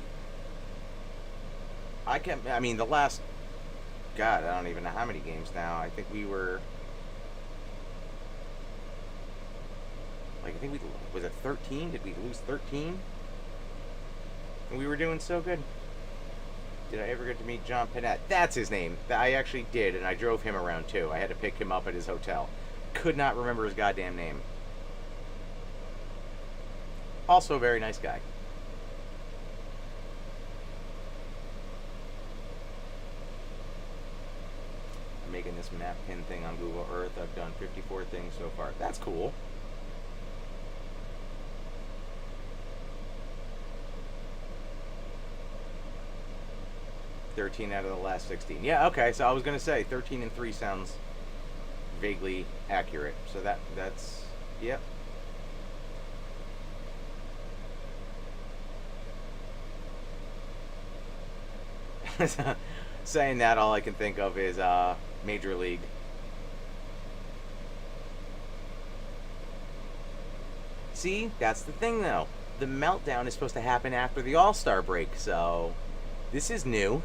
[SPEAKER 1] I mean, the last, God, I don't even know how many games now. I think we were, like, was it 13? Did we lose 13? And we were doing so good. Did I ever get to meet John Panette? That's his name. I actually did, and I drove him around too. I had to pick him up at his hotel. Could not remember his goddamn name. Also a very nice guy. I'm making this map pin thing on Google Earth. I've done 54 things so far. That's cool. $13 out of the last 16. Yeah, okay, so I was going to say 13 and 3 sounds vaguely accurate. So that's yep. Saying that, all I can think of is Major League. See, that's the thing though. The meltdown is supposed to happen after the All-Star break, so this is new.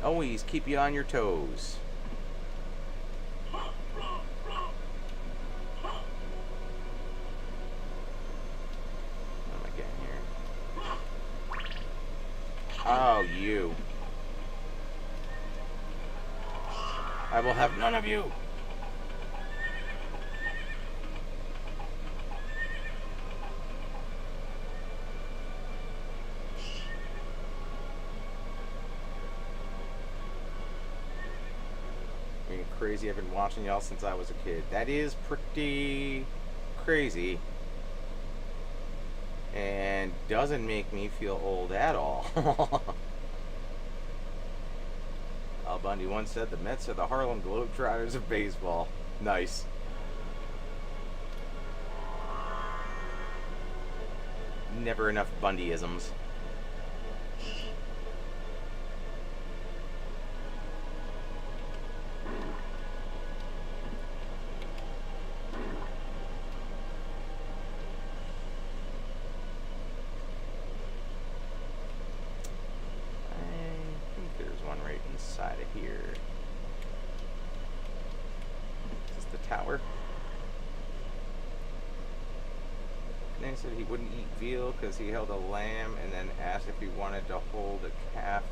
[SPEAKER 1] Always keep you on your toes. What am I getting here? Oh, you. I will have none of you. Crazy. I've been watching y'all since I was a kid. That is pretty crazy. And doesn't make me feel old at all. Al Bundy once said the Mets are the Harlem Globetrotters of baseball. Nice. Never enough Bundyisms. Said he wouldn't eat veal because he held a lamb and then asked if he wanted to hold a calf.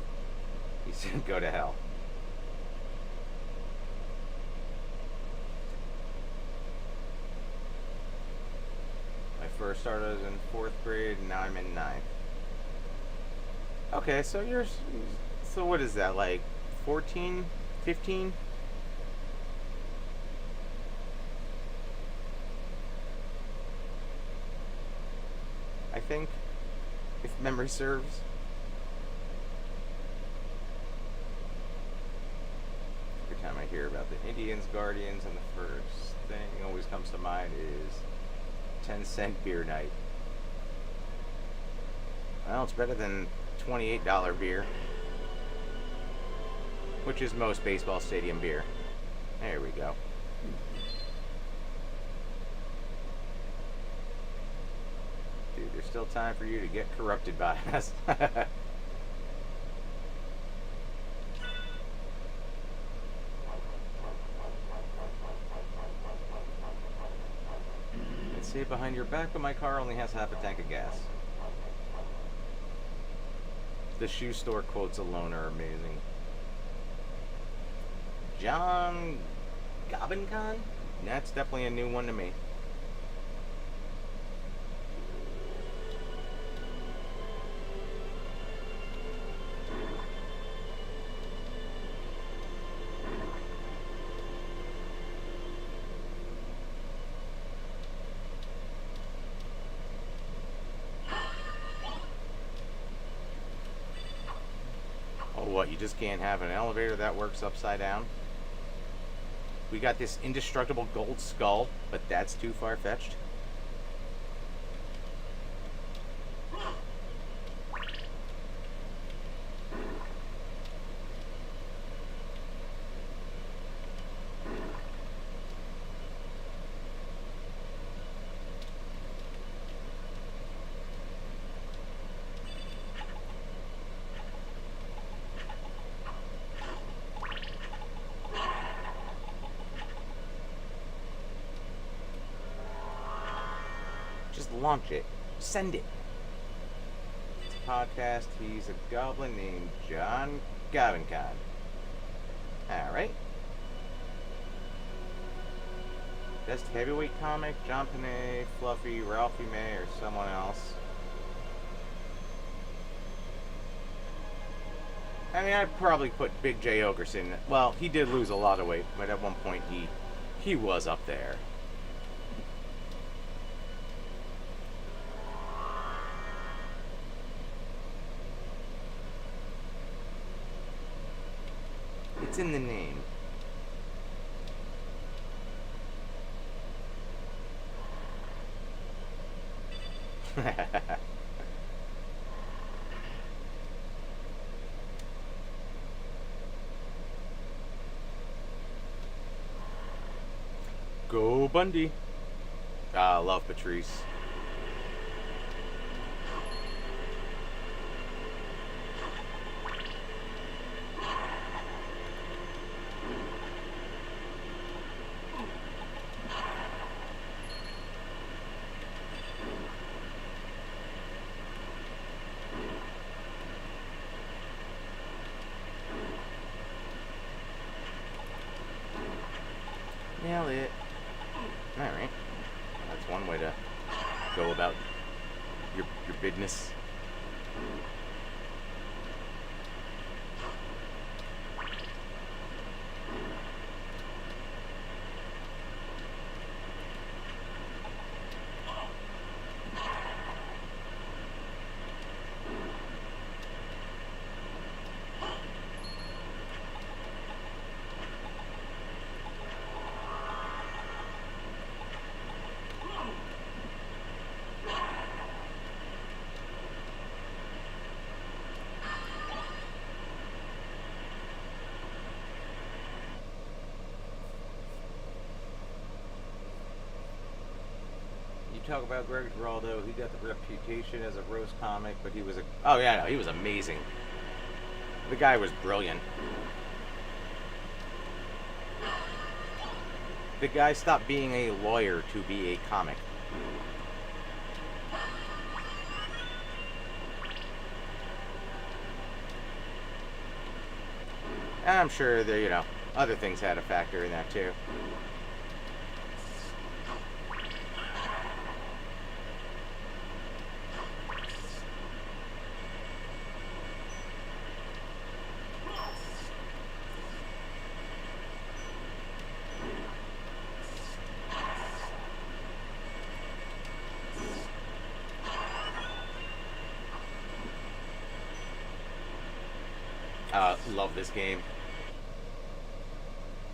[SPEAKER 1] He said, go to hell. I first started in 4th grade and now I'm in 9th. Okay, so so what is that, like 14, 15? I think, if memory serves. Every time I hear about the Indians, Guardians, and the first thing always comes to mind is 10-cent beer night. Well, it's better than $28 beer, which is most baseball stadium beer. There we go. Dude, there's still time for you to get corrupted by us. Let's see it behind your back, but my car only has half a tank of gas. The shoe store quotes alone are amazing. John Gobbincon? That's definitely a new one to me. What, you just can't have an elevator that works upside down? We got this indestructible gold skull, but that's too far-fetched. Launch it. Send it. podcast. He's a goblin named John Gavincon. Alright. Best heavyweight comic, John Panay, Fluffy, Ralphie May, or someone else. I mean, I'd probably put Big J. Ogerson. Well, he did lose a lot of weight, but at one point he was up there. It's in the name. Go Bundy. Ah, love Patrice. Nailed it. Alright. That's one way to go about your business. Talk about Greg Giraldo. He got the reputation as a roast comic, but he was oh yeah, no, he was amazing. The guy was brilliant. The guy stopped being a lawyer to be a comic. And I'm sure there, other things had a factor in that too. Love this game.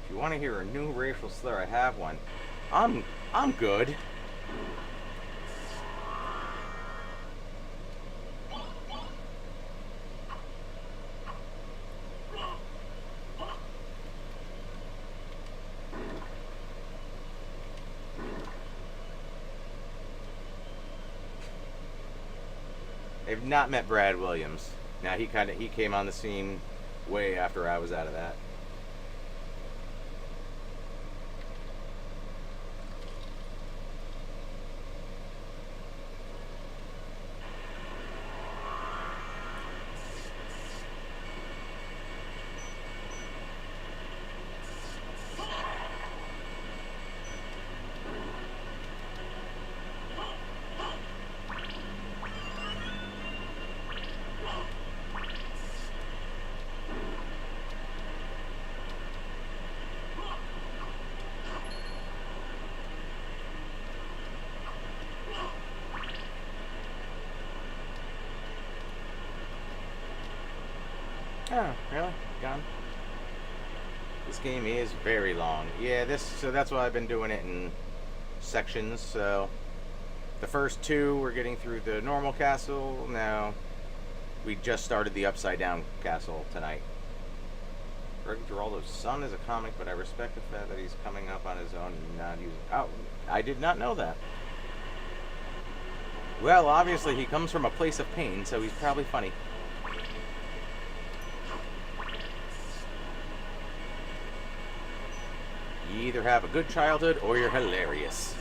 [SPEAKER 1] If you want to hear a new racial slur, I have one. I'm good. I've not met Brad Williams. Now he came on the scene way after I was out of that. Oh, really? Gone? This game is very long. Yeah, so that's why I've been doing it in sections. So the first two, we're getting through the normal castle. Now we just started the upside down castle tonight. Greg Giraldo's son is a comic, but I respect the fact that he's coming up on his own and not using. Oh, I did not know that. Well, obviously he comes from a place of pain, so he's probably funny. You either have a good childhood or you're hilarious.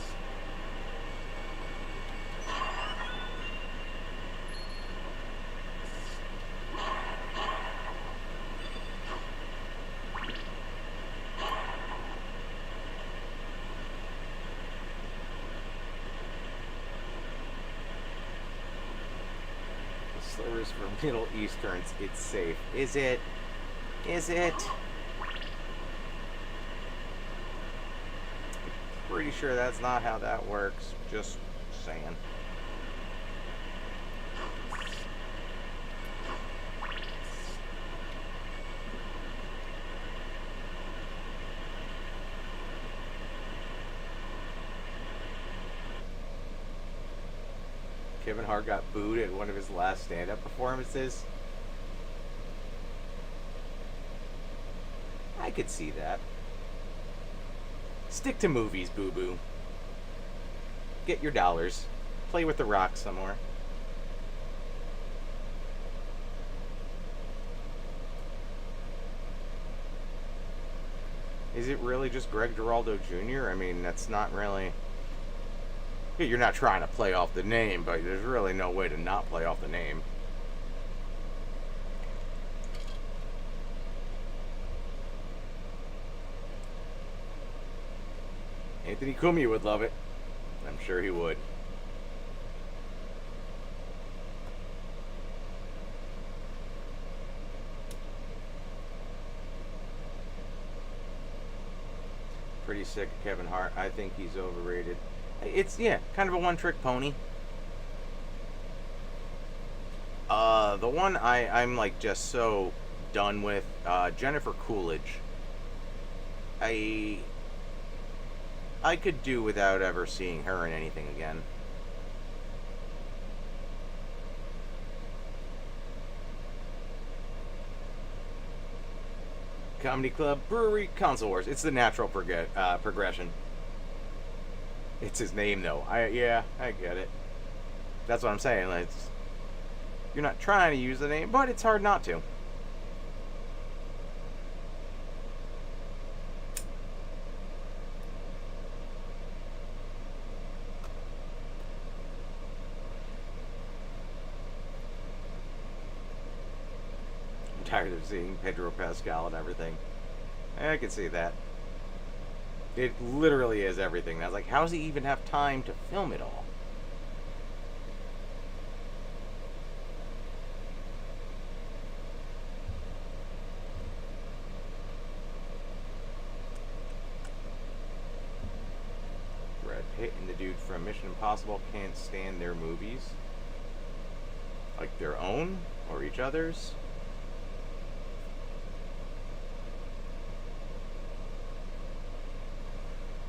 [SPEAKER 1] Slurs for Middle Easterns, it's safe. Is it? Is it? Pretty sure that's not how that works. Just saying. Kevin Hart got booed at one of his last stand-up performances. I could see that. Stick to movies, boo-boo. Get your dollars. Play with the Rock some more. Is it really just Greg Giraldo Jr.? I mean, that's not really... You're not trying to play off the name, but there's really no way to not play off the name. Anthony Cumia would love it. I'm sure he would. Pretty sick of Kevin Hart. I think he's overrated. It's, yeah, kind of a one-trick pony. The one I'm like just so done with, Jennifer Coolidge. I could do without ever seeing her in anything again. Comedy Club, Brewery, Console Wars. It's the natural progression. It's his name, though. I get it. That's what I'm saying. You're not trying to use the name, but it's hard not to. I'm tired of seeing Pedro Pascal and everything. I can see that. It literally is everything. I was like, how does he even have time to film it all? Brad Pitt and the dude from Mission Impossible can't stand their movies. Like their own or each other's.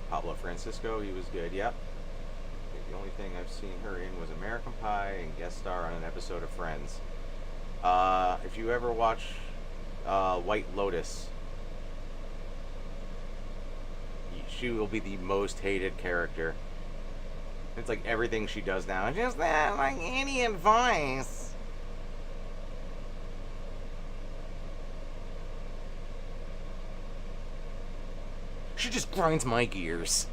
[SPEAKER 1] Pablo Francisco, he was good, yep. I think the only thing I've seen her in was American Pie and guest star on an episode of Friends. If you ever watch White Lotus, she will be the most hated character. It's like everything she does now. Just that, like, any advice? She just grinds my gears.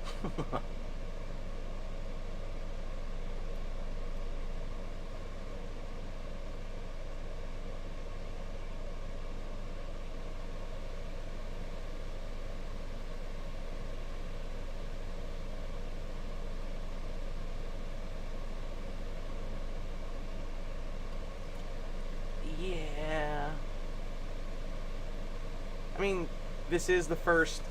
[SPEAKER 1] Yeah. I mean, this is the first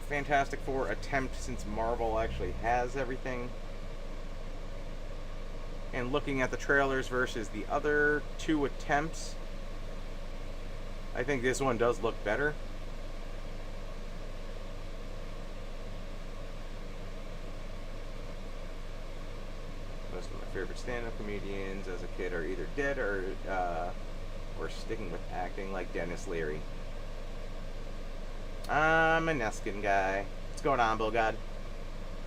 [SPEAKER 1] Fantastic Four attempt since Marvel actually has everything. And looking at the trailers versus the other two attempts, I think this one does look better. Most of my favorite stand-up comedians as a kid are either dead or sticking with acting, like Dennis Leary. I'm a Neskin guy. What's going on, Bill God?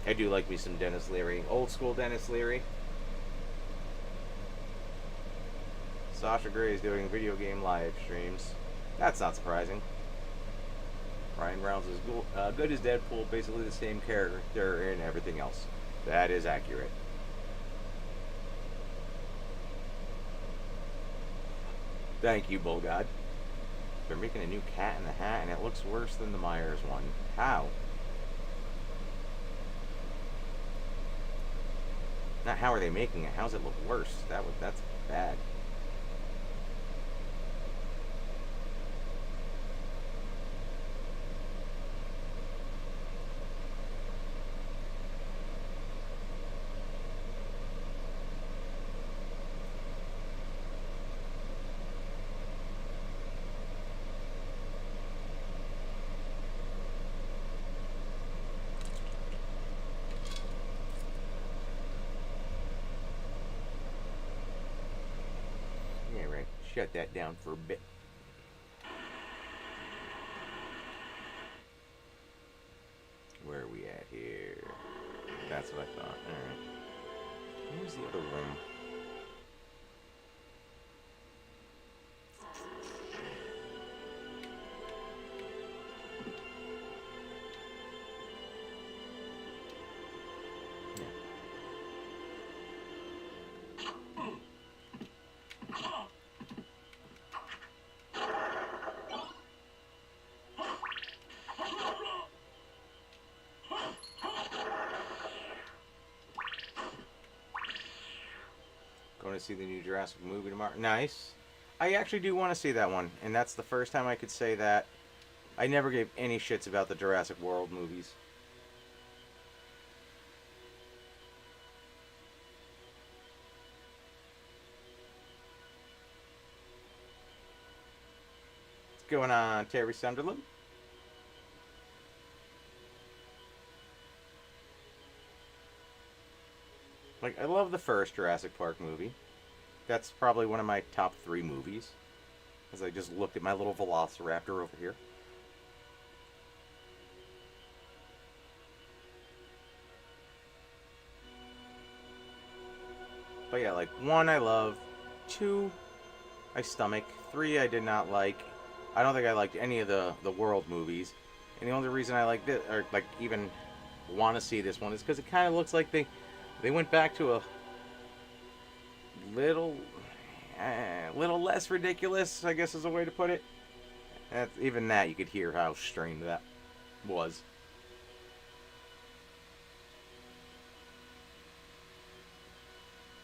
[SPEAKER 1] I do like me some Dennis Leary. Old school Dennis Leary. Sasha Grey is doing video game live streams. That's not surprising. Ryan Reynolds is good as Deadpool, basically the same character and everything else. That is accurate. Thank you, Bull God. They're making a new Cat in the Hat, and it looks worse than the Myers one. How? Not how are they making it? How's it look worse? That's bad. shut that down for a bit. Where are we at here? That's what I thought. Alright. Where's the other room? Going to see the new Jurassic movie tomorrow. Nice. I actually do want to see that one, and that's the first time I could say that. I never gave any shits about the Jurassic World movies. What's going on, Terry Sunderland? Like, I love the first Jurassic Park movie. That's probably one of my top 3 movies. As I just looked at my little velociraptor over here. But yeah, like, 1 I love, 2 I stomach, 3 I did not like. I don't think I liked any of the World movies. And the only reason I like this, or like even want to see this one, is because it kind of looks like they went back to a little less ridiculous, I guess is a way to put it. Even that, you could hear how strained that was.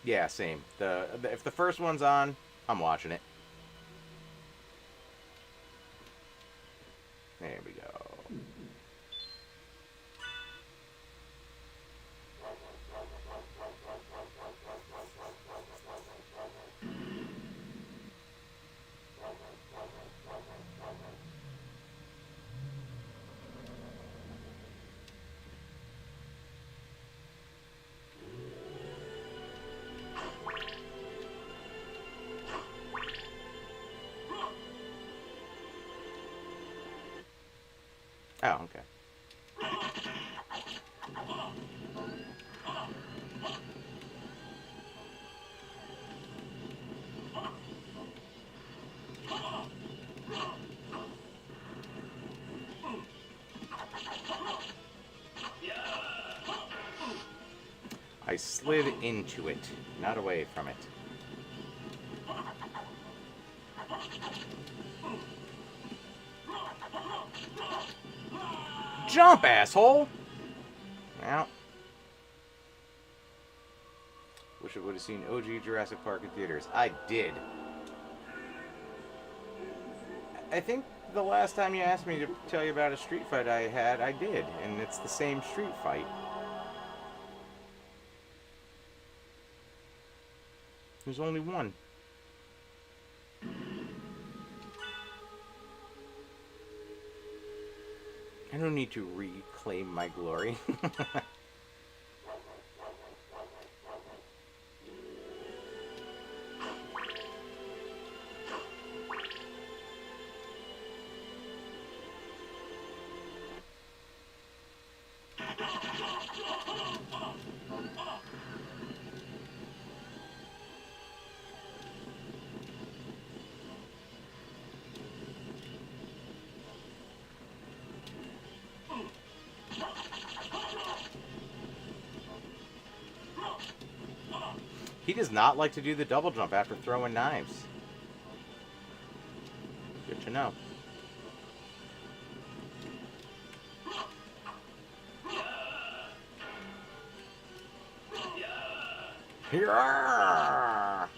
[SPEAKER 1] Yeah, same. If the first one's on, I'm watching it. There we go. Oh, okay. I slid into it, not away from it. Jump, asshole! Well, wish I would have seen OG Jurassic Park in theaters. I did. I think the last time you asked me to tell you about a street fight I had, I did. And it's the same street fight. There's only one. I don't need to reclaim my glory. He does not like to do the double jump after throwing knives. Good to know. Yeah!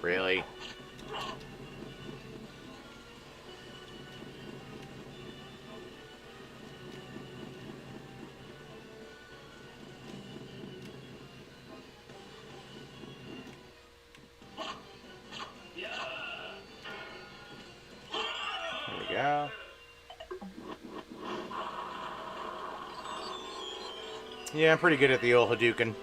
[SPEAKER 1] Really? There we go. Yeah, I'm pretty good at the old Hadouken.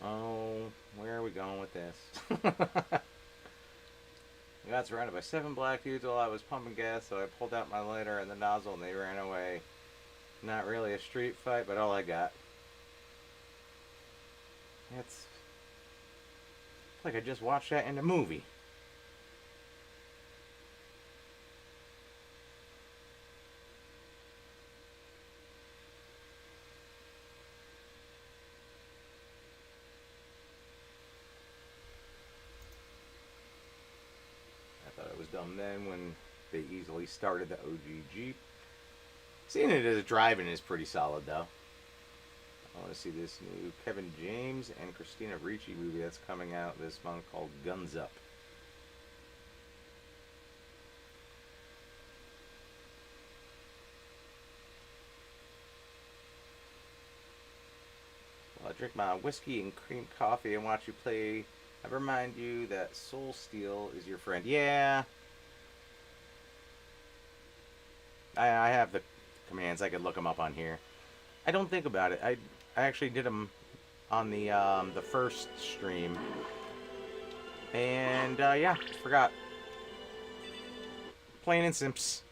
[SPEAKER 1] Oh, where are we going with this? I got surrounded by 7 black dudes while I was pumping gas, so I pulled out my lighter and the nozzle and they ran away. Not really a street fight, but all I got. It's like I just watched that in a movie. I thought it was dumb then when they easily started the OG Jeep. Seeing it as a driving is pretty solid though. I want to see this new Kevin James and Christina Ricci movie that's coming out this month called Guns Up. While I drink my whiskey and cream coffee and watch you play, I remind you that Soul Steel is your friend. Yeah. I have the commands. I could look them up on here. I don't think about it. I actually did them on the first stream, and yeah, forgot. Plain and simps.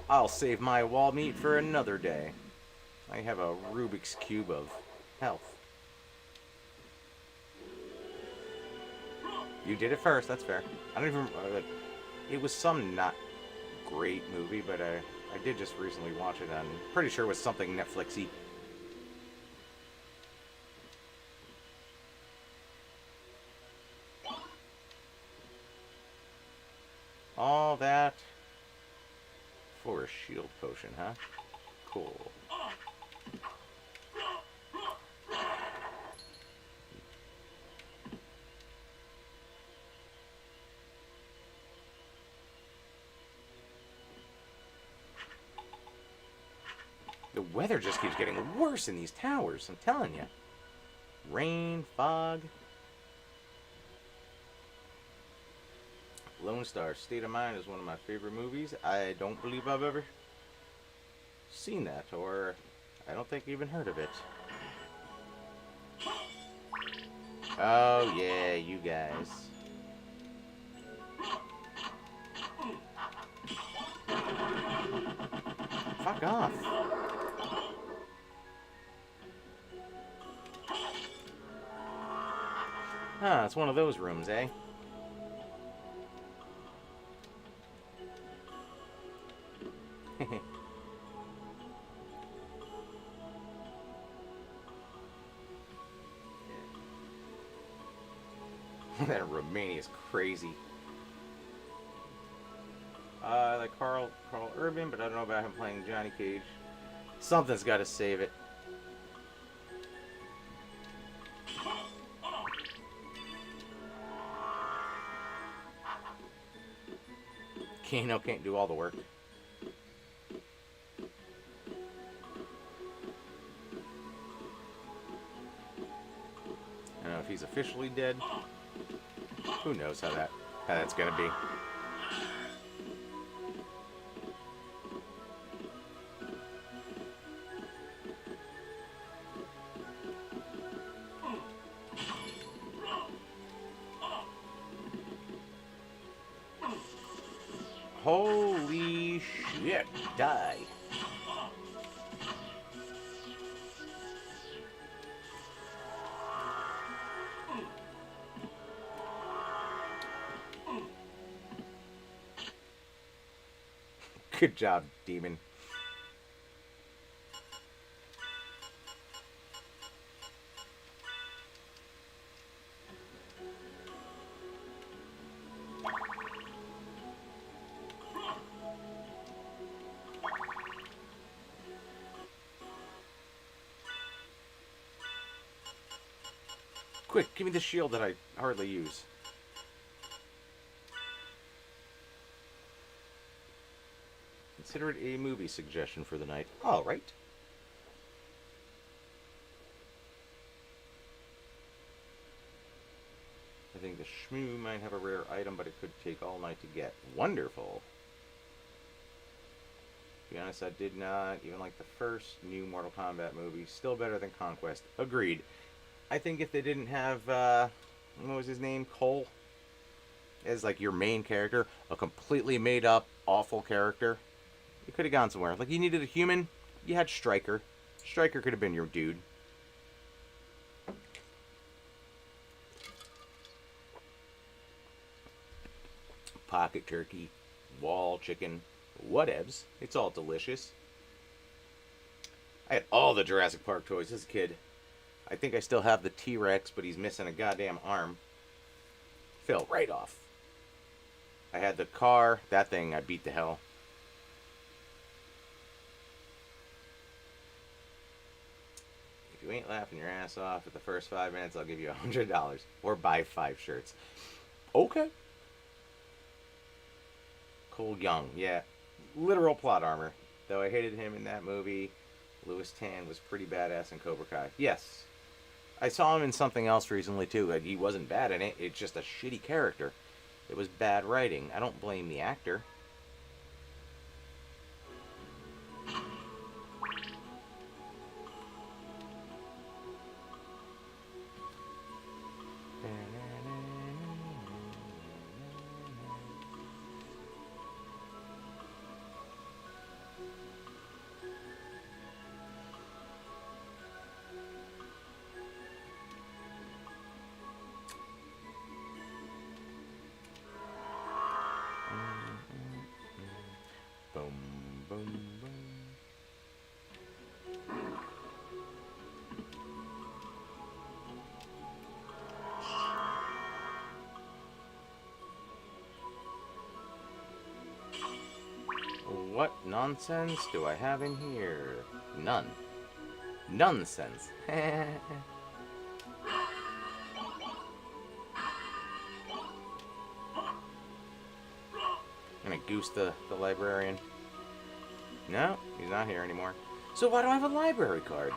[SPEAKER 1] I'll save my wall meat for another day. I have a Rubik's Cube of health. You did it first, that's fair. I don't even... it was some not great movie, but I did just recently watch it, and I'm pretty sure it was something Netflix-y. All that for a shield potion, huh? Cool. The weather just keeps getting worse in these towers, I'm telling you. Rain, fog. Lone Star State of Mind is one of my favorite movies. I don't believe I've ever seen that, or I don't think even heard of it. Oh yeah, you guys. Fuck off. Huh, it's one of those rooms, eh? That Romania is crazy. I like Carl Urban, but I don't know about him playing Johnny Cage. Something's got to save it. Kano can't do all the work. I don't know if he's officially dead. Who knows how that's gonna be. Holy shit, die. Good job, demon. Quick, give me the shield that I hardly use. Consider it a movie suggestion for the night. All right. I think the Shmoo might have a rare item, but it could take all night to get. Wonderful. To be honest, I did not even like the first new Mortal Kombat movie. Still better than Conquest. Agreed. I think if they didn't have, what was his name? Cole? As like your main character, a completely made up, awful character, you could have gone somewhere. Like you needed a human, you had Stryker. Stryker could have been your dude. Pocket turkey, wall chicken, whatevs. It's all delicious. I had all the Jurassic Park toys as a kid. I think I still have the T-Rex, but he's missing a goddamn arm. Fell right off. I had the car. That thing I beat to hell. If you ain't laughing your ass off at the first 5 minutes, I'll give you $100. Or buy 5 shirts. Okay. Cole Young, yeah. Literal plot armor. Though I hated him in that movie, Louis Tan was pretty badass in Cobra Kai. Yes. I saw him in something else recently, too. He wasn't bad in it. It's just a shitty character. It was bad writing. I don't blame the actor. Boom, boom, boom. What nonsense do I have in here? None. Nonsense. I'm gonna goose the librarian. No, he's not here anymore. So why do I have a library card?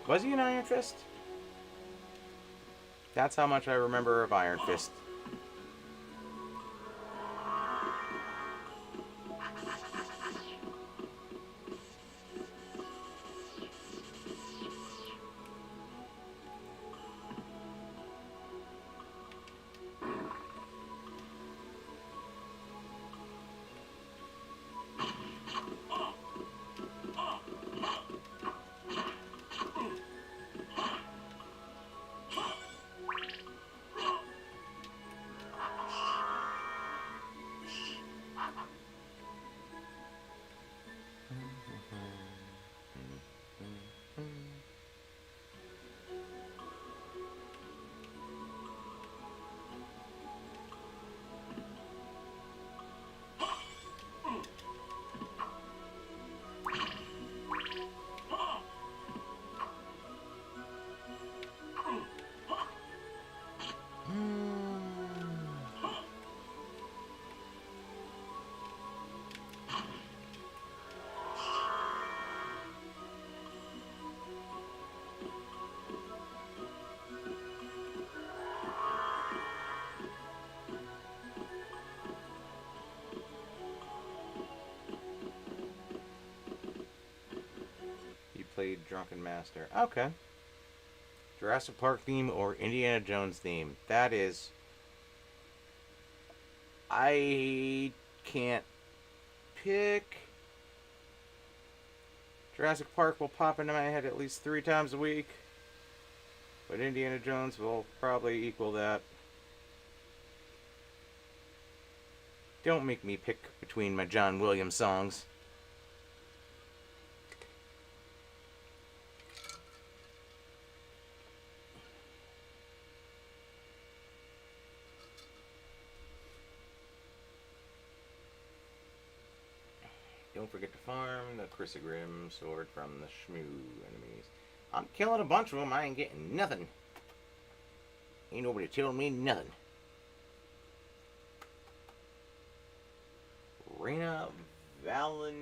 [SPEAKER 1] Was he an Iron Fist? That's how much I remember of Iron Fist. Played Drunken Master. Okay. Jurassic Park theme or Indiana Jones theme. That is... I can't pick. Jurassic Park will pop into my head at least 3 times a week. But Indiana Jones will probably equal that. Don't make me pick between my John Williams songs. Don't forget to farm the Chrysogrim sword from the Shmoo enemies. I'm killing a bunch of them. I ain't getting nothing. Ain't nobody telling me nothing. Rena Valendingham.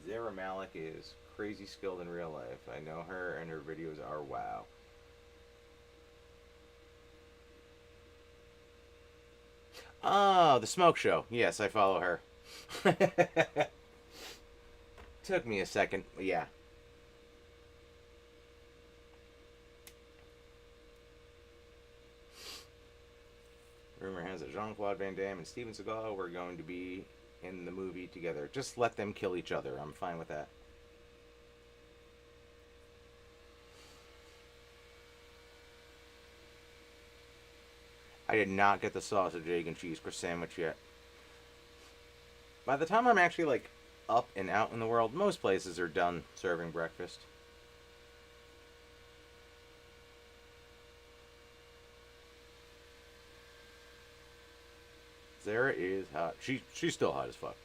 [SPEAKER 1] Zara Malik is crazy skilled in real life. I know her and her videos are wow. Oh, the Smoke Show. Yes, I follow her. Took me a second, but yeah. Rumor has it Jean-Claude Van Damme and Steven Seagal were going to be in the movie together. Just let them kill each other. I'm fine with that. I did not get the sausage, egg, and cheese crust sandwich yet. By the time I'm actually, like, up and out in the world, most places are done serving breakfast. Zara is hot. She's still hot as fuck.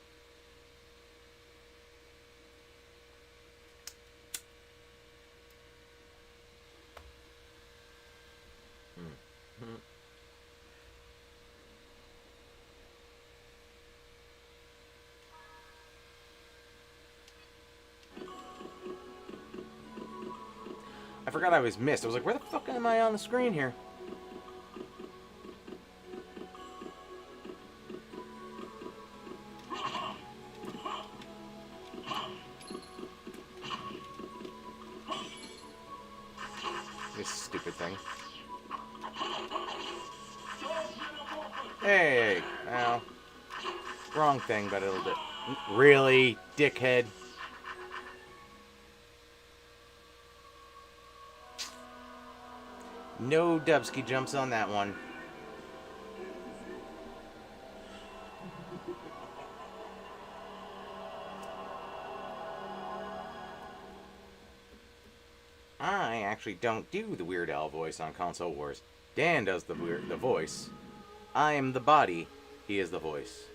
[SPEAKER 1] Mm-hmm. I forgot I was missed. I was like, where the fuck am I on the screen here? This stupid thing. Hey, well, wrong thing, but a little bit. Really, dickhead. No Dubsky jumps on that one. I actually don't do the Weird Al voice on Console Wars. Dan does the voice. I am the body. He is the voice.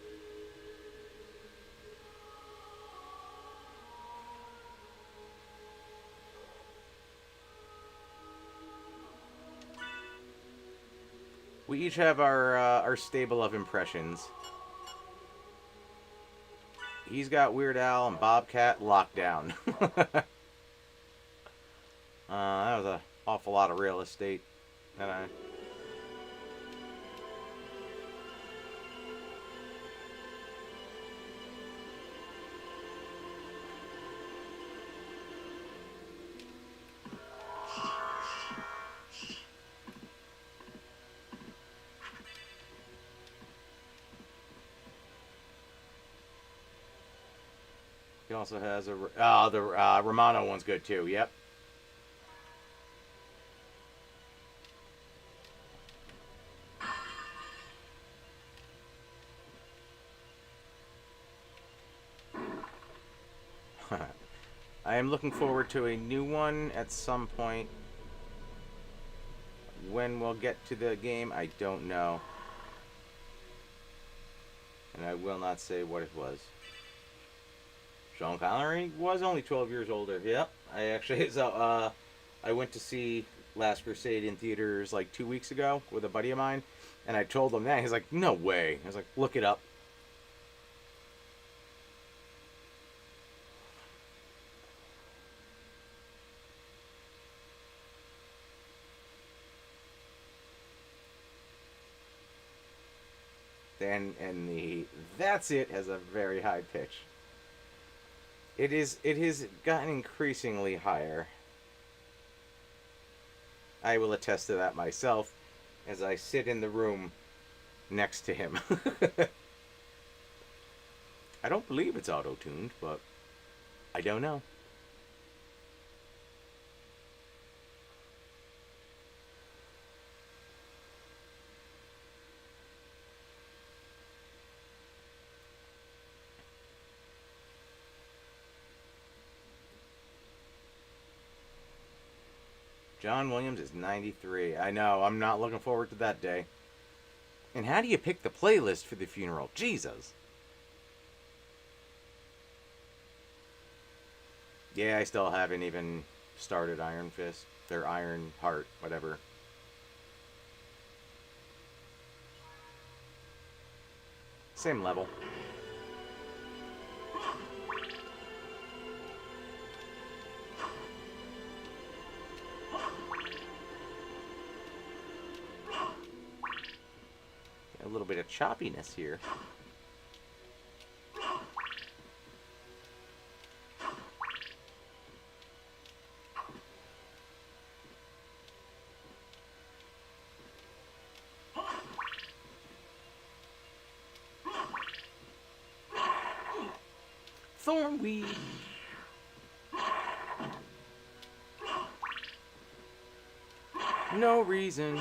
[SPEAKER 1] We each have our stable of impressions. He's got Weird Al and Bobcat locked down. That was an awful lot of real estate. He also has a... the Romano one's good too, yep. I am looking forward to a new one at some point. When we'll get to the game, I don't know. And I will not say what it was. Sean Connery was only 12 years older. Yep. I actually, I went to see Last Crusade in theaters like 2 weeks ago with a buddy of mine, and I told him that. He's like, no way. I was like, look it up. And that's it has a very high pitch. It has gotten increasingly higher. I will attest to that myself as I sit in the room next to him. I don't believe it's auto-tuned, but I don't know. John Williams is 93. I know, I'm not looking forward to that day. And how do you pick the playlist for the funeral? Jesus. Yeah, I still haven't even started Iron Fist. Their Iron Heart, whatever. Same level. A little bit of choppiness here. Thornweed. No reason.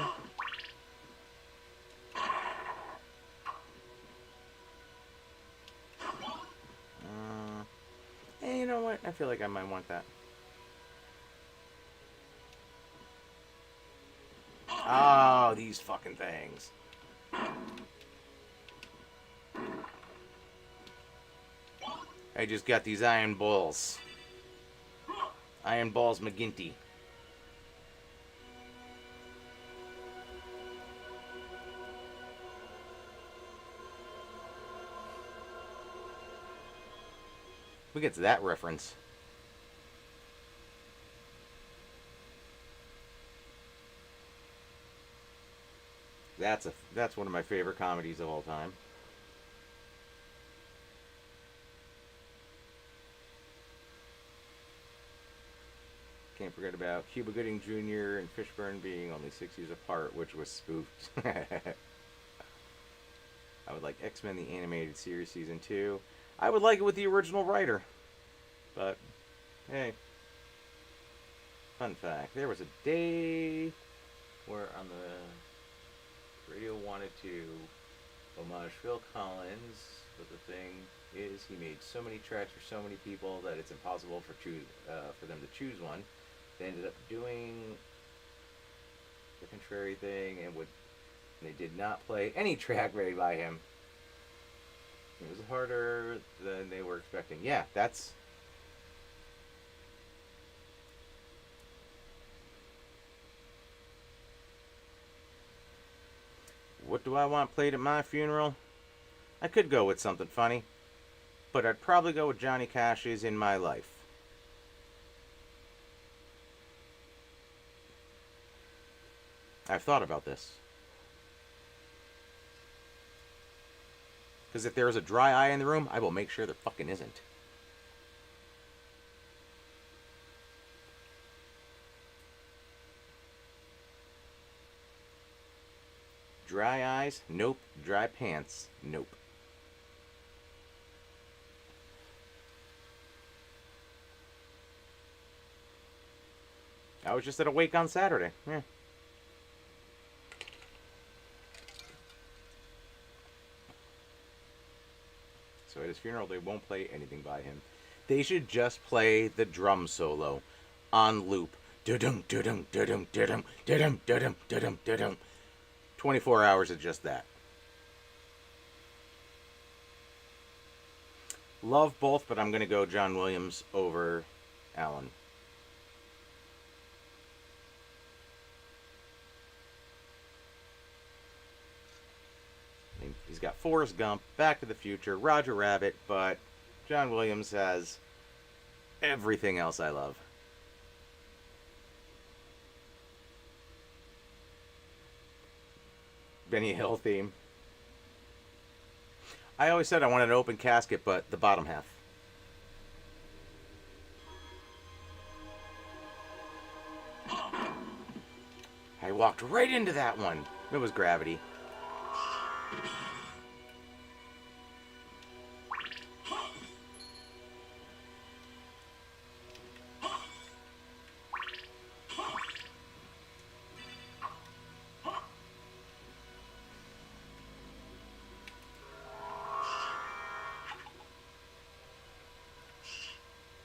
[SPEAKER 1] Hey, you know what? I feel like I might want that. Oh, these fucking things. I just got these iron balls. Iron balls McGinty. Who gets that reference? That's one of my favorite comedies of all time. Can't forget about Cuba Gooding Jr. and Fishburne being only 6 years apart, which was spoofed. I would like X-Men the Animated Series Season 2. I would like it with the original writer. But, hey. Fun fact, there was a day where on the radio wanted to homage Phil Collins, but the thing is he made so many tracks for so many people that it's impossible for them to choose one. They ended up doing the contrary thing, and they did not play any track made by him. It was harder than they were expecting. Yeah, that's... What do I want played at my funeral? I could go with something funny, but I'd probably go with Johnny Cash's In My Life. I've thought about this. Because if there is a dry eye in the room, I will make sure there fucking isn't. Dry eyes? Nope. Dry pants? Nope. I was just at a wake on Saturday. Yeah. So at his funeral, they won't play anything by him. They should just play the drum solo on loop. Da-dum, da-dum, da-dum, da-dum, da-dum, da-dum, da-dum, da-dum. 24 hours of just that. Love both, but I'm going to go John Williams over Alan. He's got Forrest Gump, Back to the Future, Roger Rabbit, but John Williams has everything else I love. Benny Hill theme. I always said I wanted an open casket, but the bottom half. I walked right into that one. It was gravity.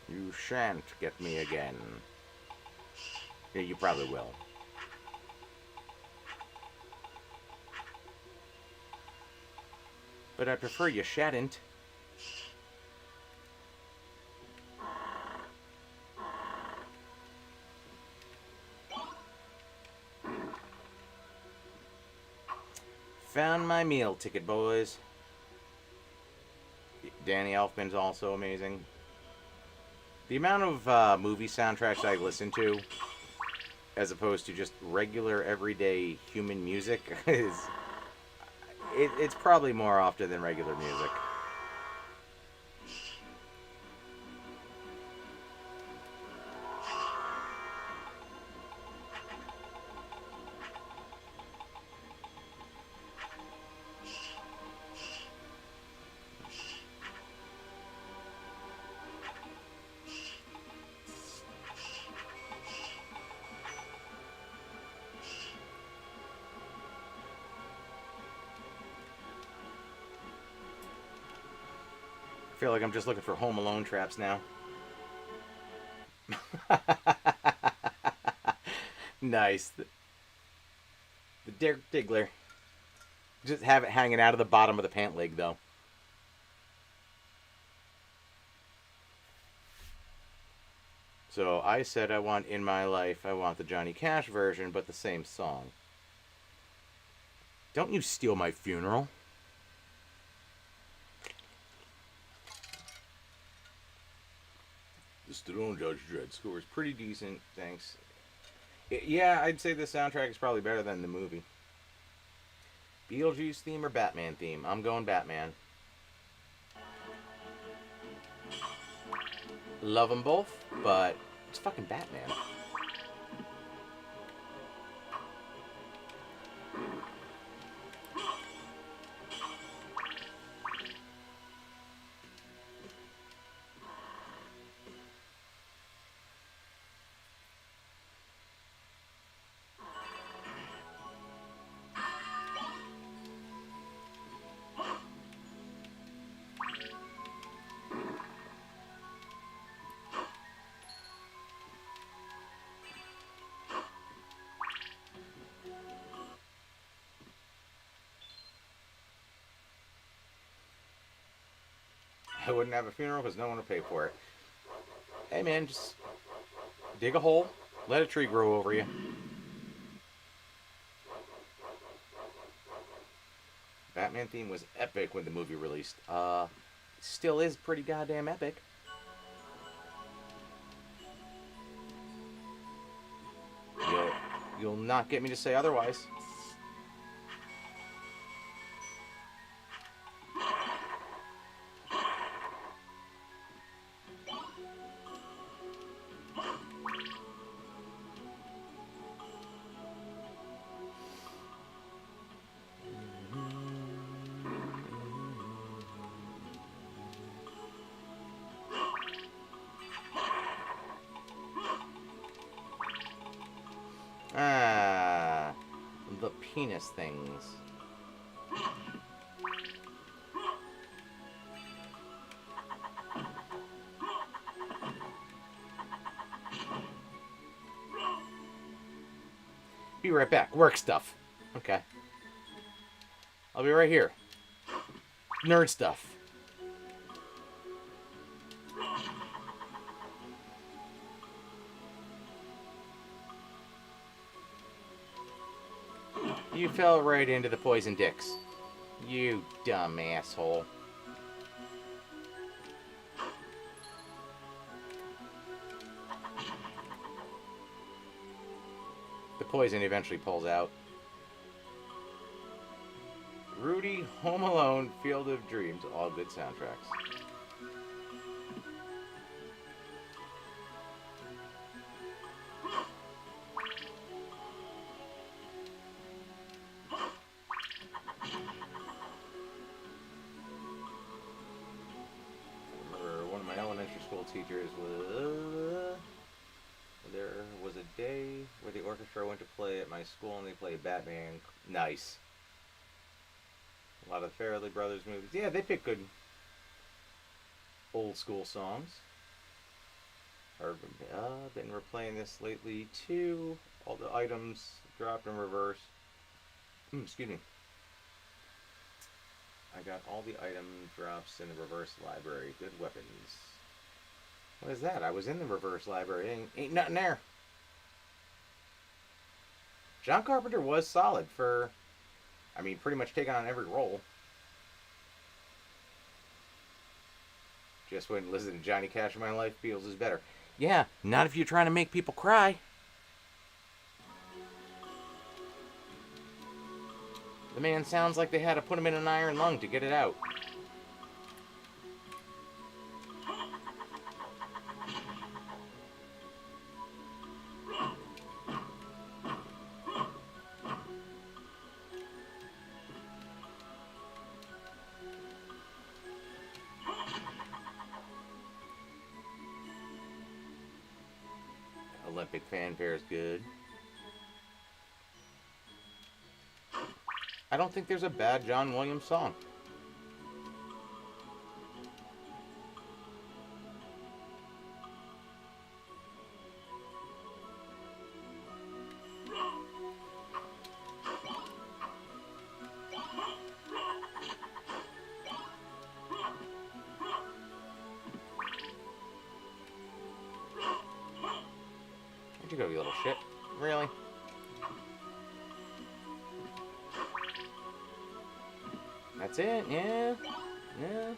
[SPEAKER 1] You shan't get me again. Yeah, you probably will. But I prefer you shadn't. Found my meal ticket, boys. Danny Elfman's also amazing. The amount of movie soundtracks I listen to, as opposed to just regular, everyday human music, it's probably more often than regular music. I feel like I'm just looking for Home Alone traps now. Nice. The Derek Diggler. Just have it hanging out of the bottom of the pant leg, though. So I said I want In My Life, I want the Johnny Cash version, but the same song. Don't you steal my funeral. The Stallone Judge Dredd score is pretty decent, thanks. Yeah, I'd say the soundtrack is probably better than the movie. Beetlejuice theme or Batman theme? I'm going Batman. Love them both, but it's fucking Batman. I wouldn't have a funeral because no one would pay for it. Hey man, just dig a hole, let a tree grow over you. Batman theme was epic when the movie released. Still is pretty goddamn epic. You'll not get me to say otherwise. Ah, the penis things. Be right back. Work stuff. Okay. I'll be right here. Nerd stuff. You fell right into the poison dicks. You dumb asshole. The poison eventually pulls out. Rudy, Home Alone, Field of Dreams, all good soundtracks. Teachers was there was a day where the orchestra went to play at my school and they played Batman. Nice. A lot of Farrelly Brothers movies. Yeah, they pick good old school songs. I've been replaying this lately too. All the items dropped in reverse. Excuse me. I got all the item drops in the reverse library. Good weapons. What is that? I was in the reverse library. Ain't nothing there. John Carpenter was solid for I mean, pretty much taking on every role. Just wouldn't listen to Johnny Cash in my life. Beatles is better. Yeah, not if you're trying to make people cry. The man sounds like they had to put him in an iron lung to get it out. Olympic fanfare is good. I don't think there's a bad John Williams song. Where'd you go, you little shit? Really? That's it? Yeah? Yeah?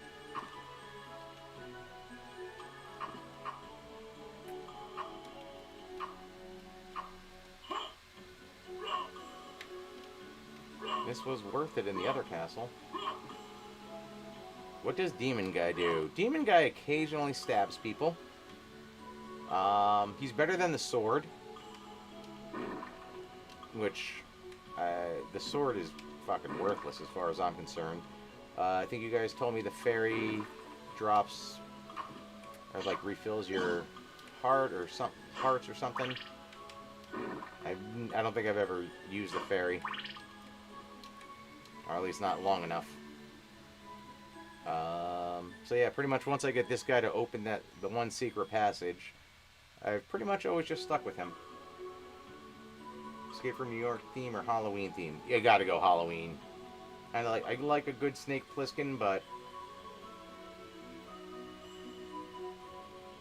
[SPEAKER 1] This was worth it in the other castle. What does Demon Guy do? Demon Guy occasionally stabs people. He's better than the sword. Which, the sword is fucking worthless as far as I'm concerned. I think you guys told me the fairy drops, or like refills your heart or hearts or something. I don't think I've ever used the fairy. Or at least not long enough. So yeah, pretty much once I get this guy to open the one secret passage, I've pretty much always just stuck with him. Escape from New York theme or Halloween theme? You gotta go Halloween. I like a good Snake Plissken, but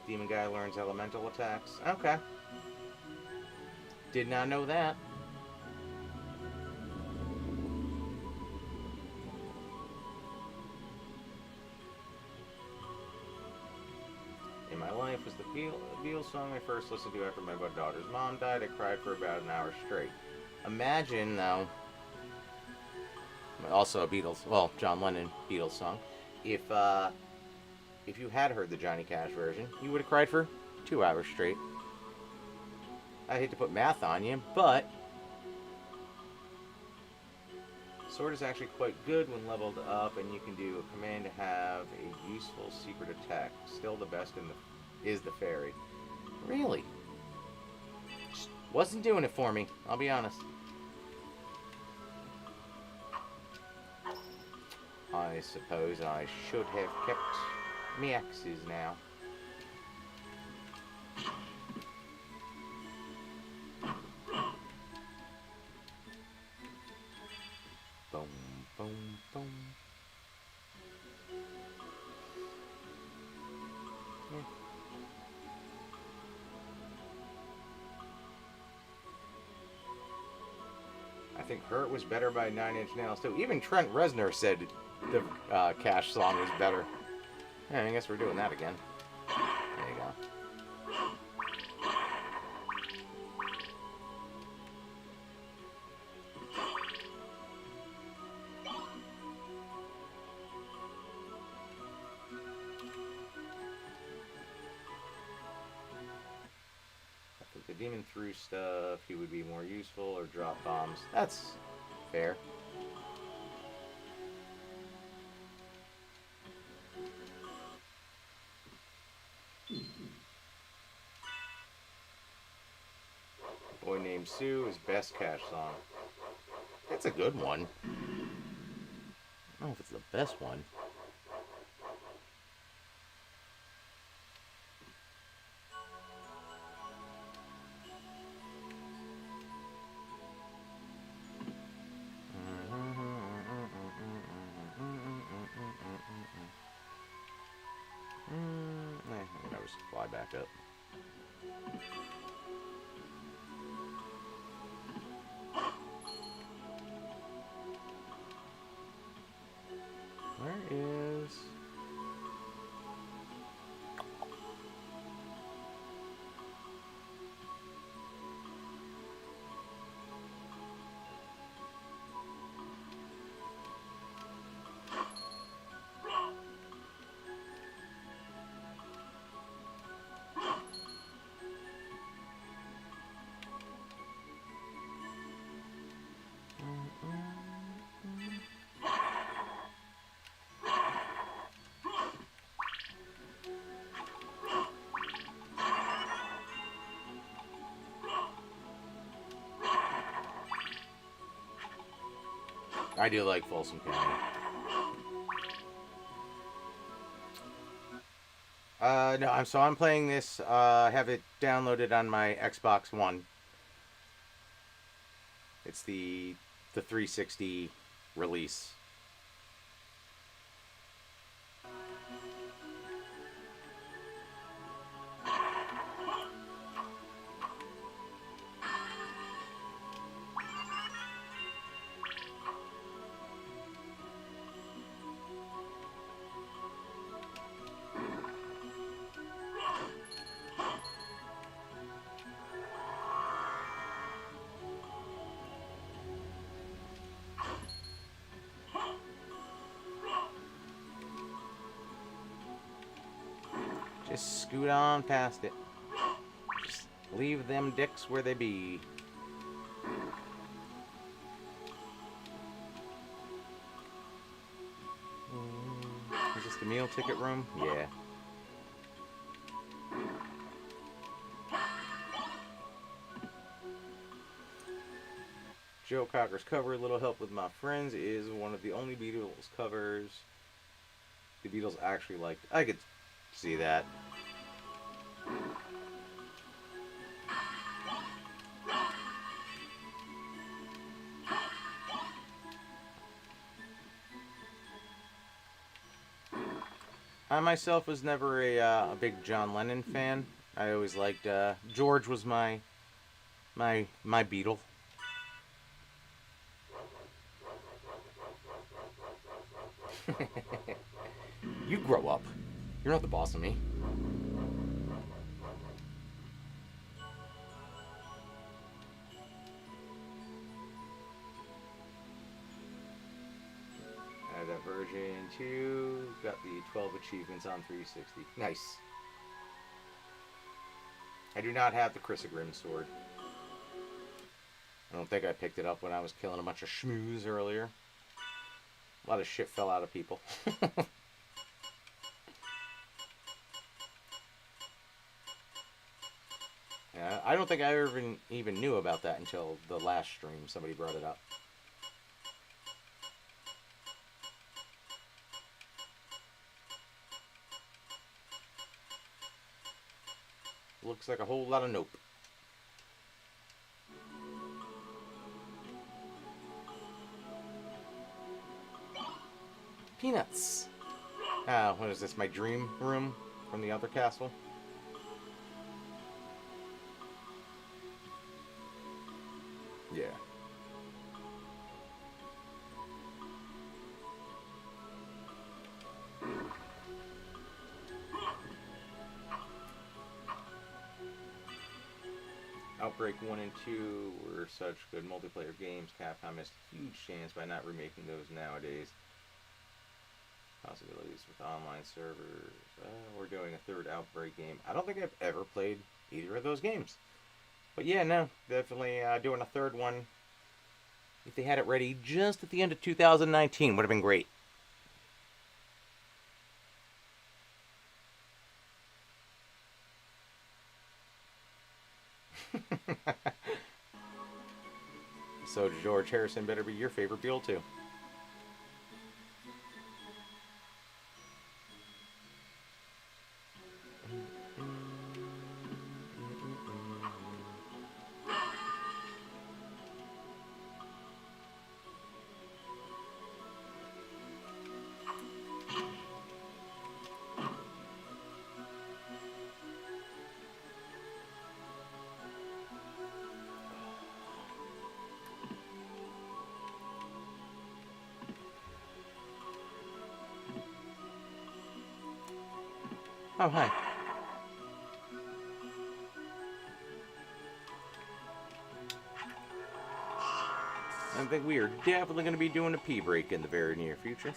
[SPEAKER 1] Demon Guy learns elemental attacks. Okay. Did not know that. In My Life was the Beatles song I first listened to after my daughter's mom died. I cried for about an hour straight. Imagine, though, also a Beatles, well, John Lennon Beatles song, if you had heard the Johnny Cash version, you would have cried for 2 hours straight. I hate to put math on you, but sword is actually quite good when leveled up, and you can do a command to have a useful secret attack. Still the best is the fairy. Really? Just wasn't doing it for me, I'll be honest. I suppose I should have kept me axes now. Boom, boom, boom. Yeah. I think Hurt was better by 9 Inch Nails too. Even Trent Reznor said the Cash song was better. Yeah, I guess we're doing that again. There you go. I think the demon threw stuff, he would be more useful, or drop bombs. That's fair. Boy Named Sue is best Cash song. It's a good one. I don't know if it's the best one. I'm gonna just fly back up. I do like Folsom County. No, I'm playing this. I have it downloaded on my Xbox One. It's the 360 release. Just scoot on past it. Just leave them dicks where they be. Is this the meal ticket room? Yeah. Joe Cocker's cover, A Little Help With My Friends, is one of the only Beatles covers the Beatles actually liked. I could see that. I myself was never a big John Lennon fan. I always liked George was my Beatle. You grow up. You're not the boss of me. That version 2 got the 12 achievements on 360. Nice. I do not have the Chrysogrim sword. I don't think I picked it up when I was killing a bunch of schmooze earlier. A lot of shit fell out of people. Yeah, I don't think I even knew about that until the last stream. Somebody brought it up. Looks like a whole lot of nope. Peanuts. What is this? My dream room from the other castle? Yeah. Outbreak 1 and 2 were such good multiplayer games. Capcom missed a huge chance by not remaking those nowadays. Possibilities with online servers. We're doing a third Outbreak game. I don't think I've ever played either of those games. But yeah, no, definitely doing a third one. If they had it ready just at the end of 2019, would have been great. So George Harrison better be your favorite Beatle too. Oh, hi. I think we are definitely going to be doing a pee break in the very near future.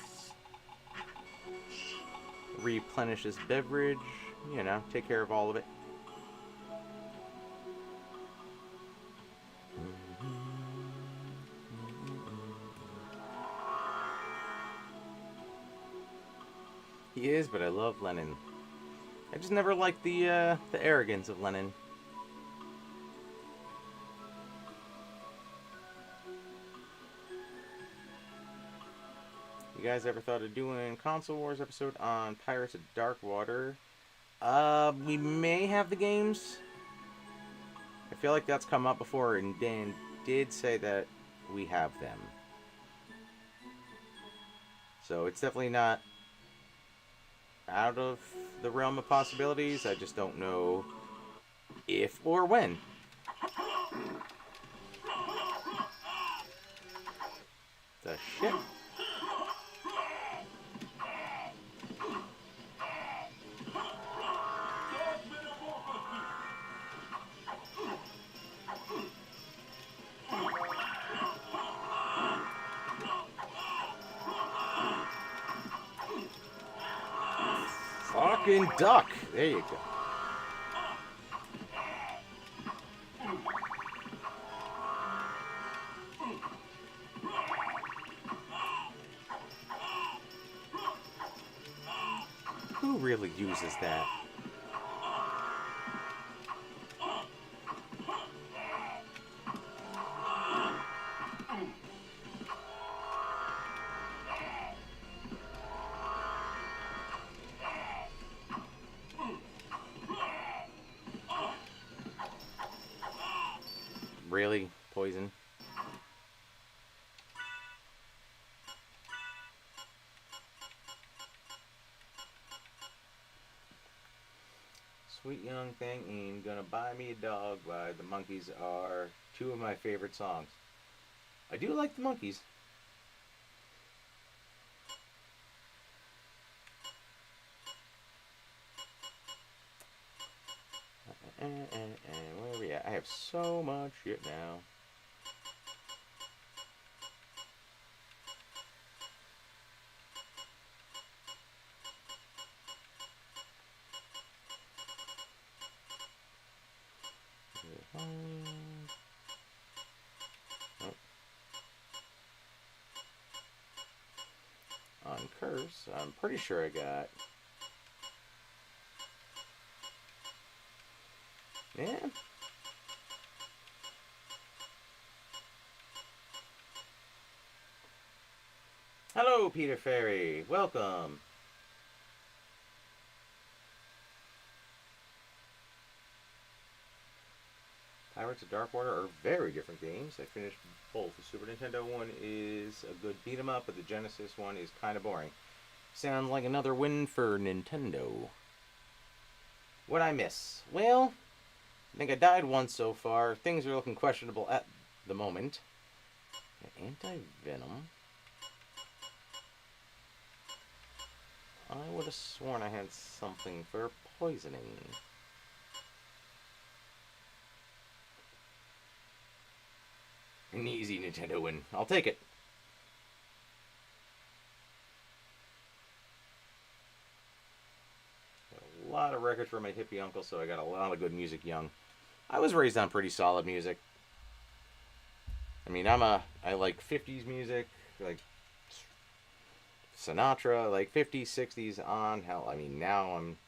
[SPEAKER 1] Replenish this beverage, you know, take care of all of it. He is, but I love Lennon. I just never liked the arrogance of Lennon. You guys ever thought of doing Console Wars episode on Pirates of Dark Water? We may have the games. I feel like that's come up before, and Dan did say that we have them. So it's definitely not out of the realm of possibilities. I just don't know if or when. The shit? Fucking duck. There you go. Who really uses that? Really? Poison? Sweet Young Thing and Gonna Buy Me a Dog by the Monkees are two of my favorite songs. I do like the Monkees. Where are we at? I have so much shit now. Oh. On Curse, I'm pretty sure I got. Yeah. Hello, Peter Ferry. Welcome. Pirates of Dark Water are very different games. I finished both. The Super Nintendo one is a good beat 'em up, but the Genesis one is kind of boring. Sounds like another win for Nintendo. What'd I miss? Well, I think I died once so far. Things are looking questionable at the moment. Anti-venom. I would have sworn I had something for poisoning. An easy Nintendo win. I'll take it. Got a lot of records for my hippie uncle, so I got a lot of good music young. I was raised on pretty solid music. I mean, I like 50s music, like Sinatra, like 50s, 60s on. Hell, I mean, now I'm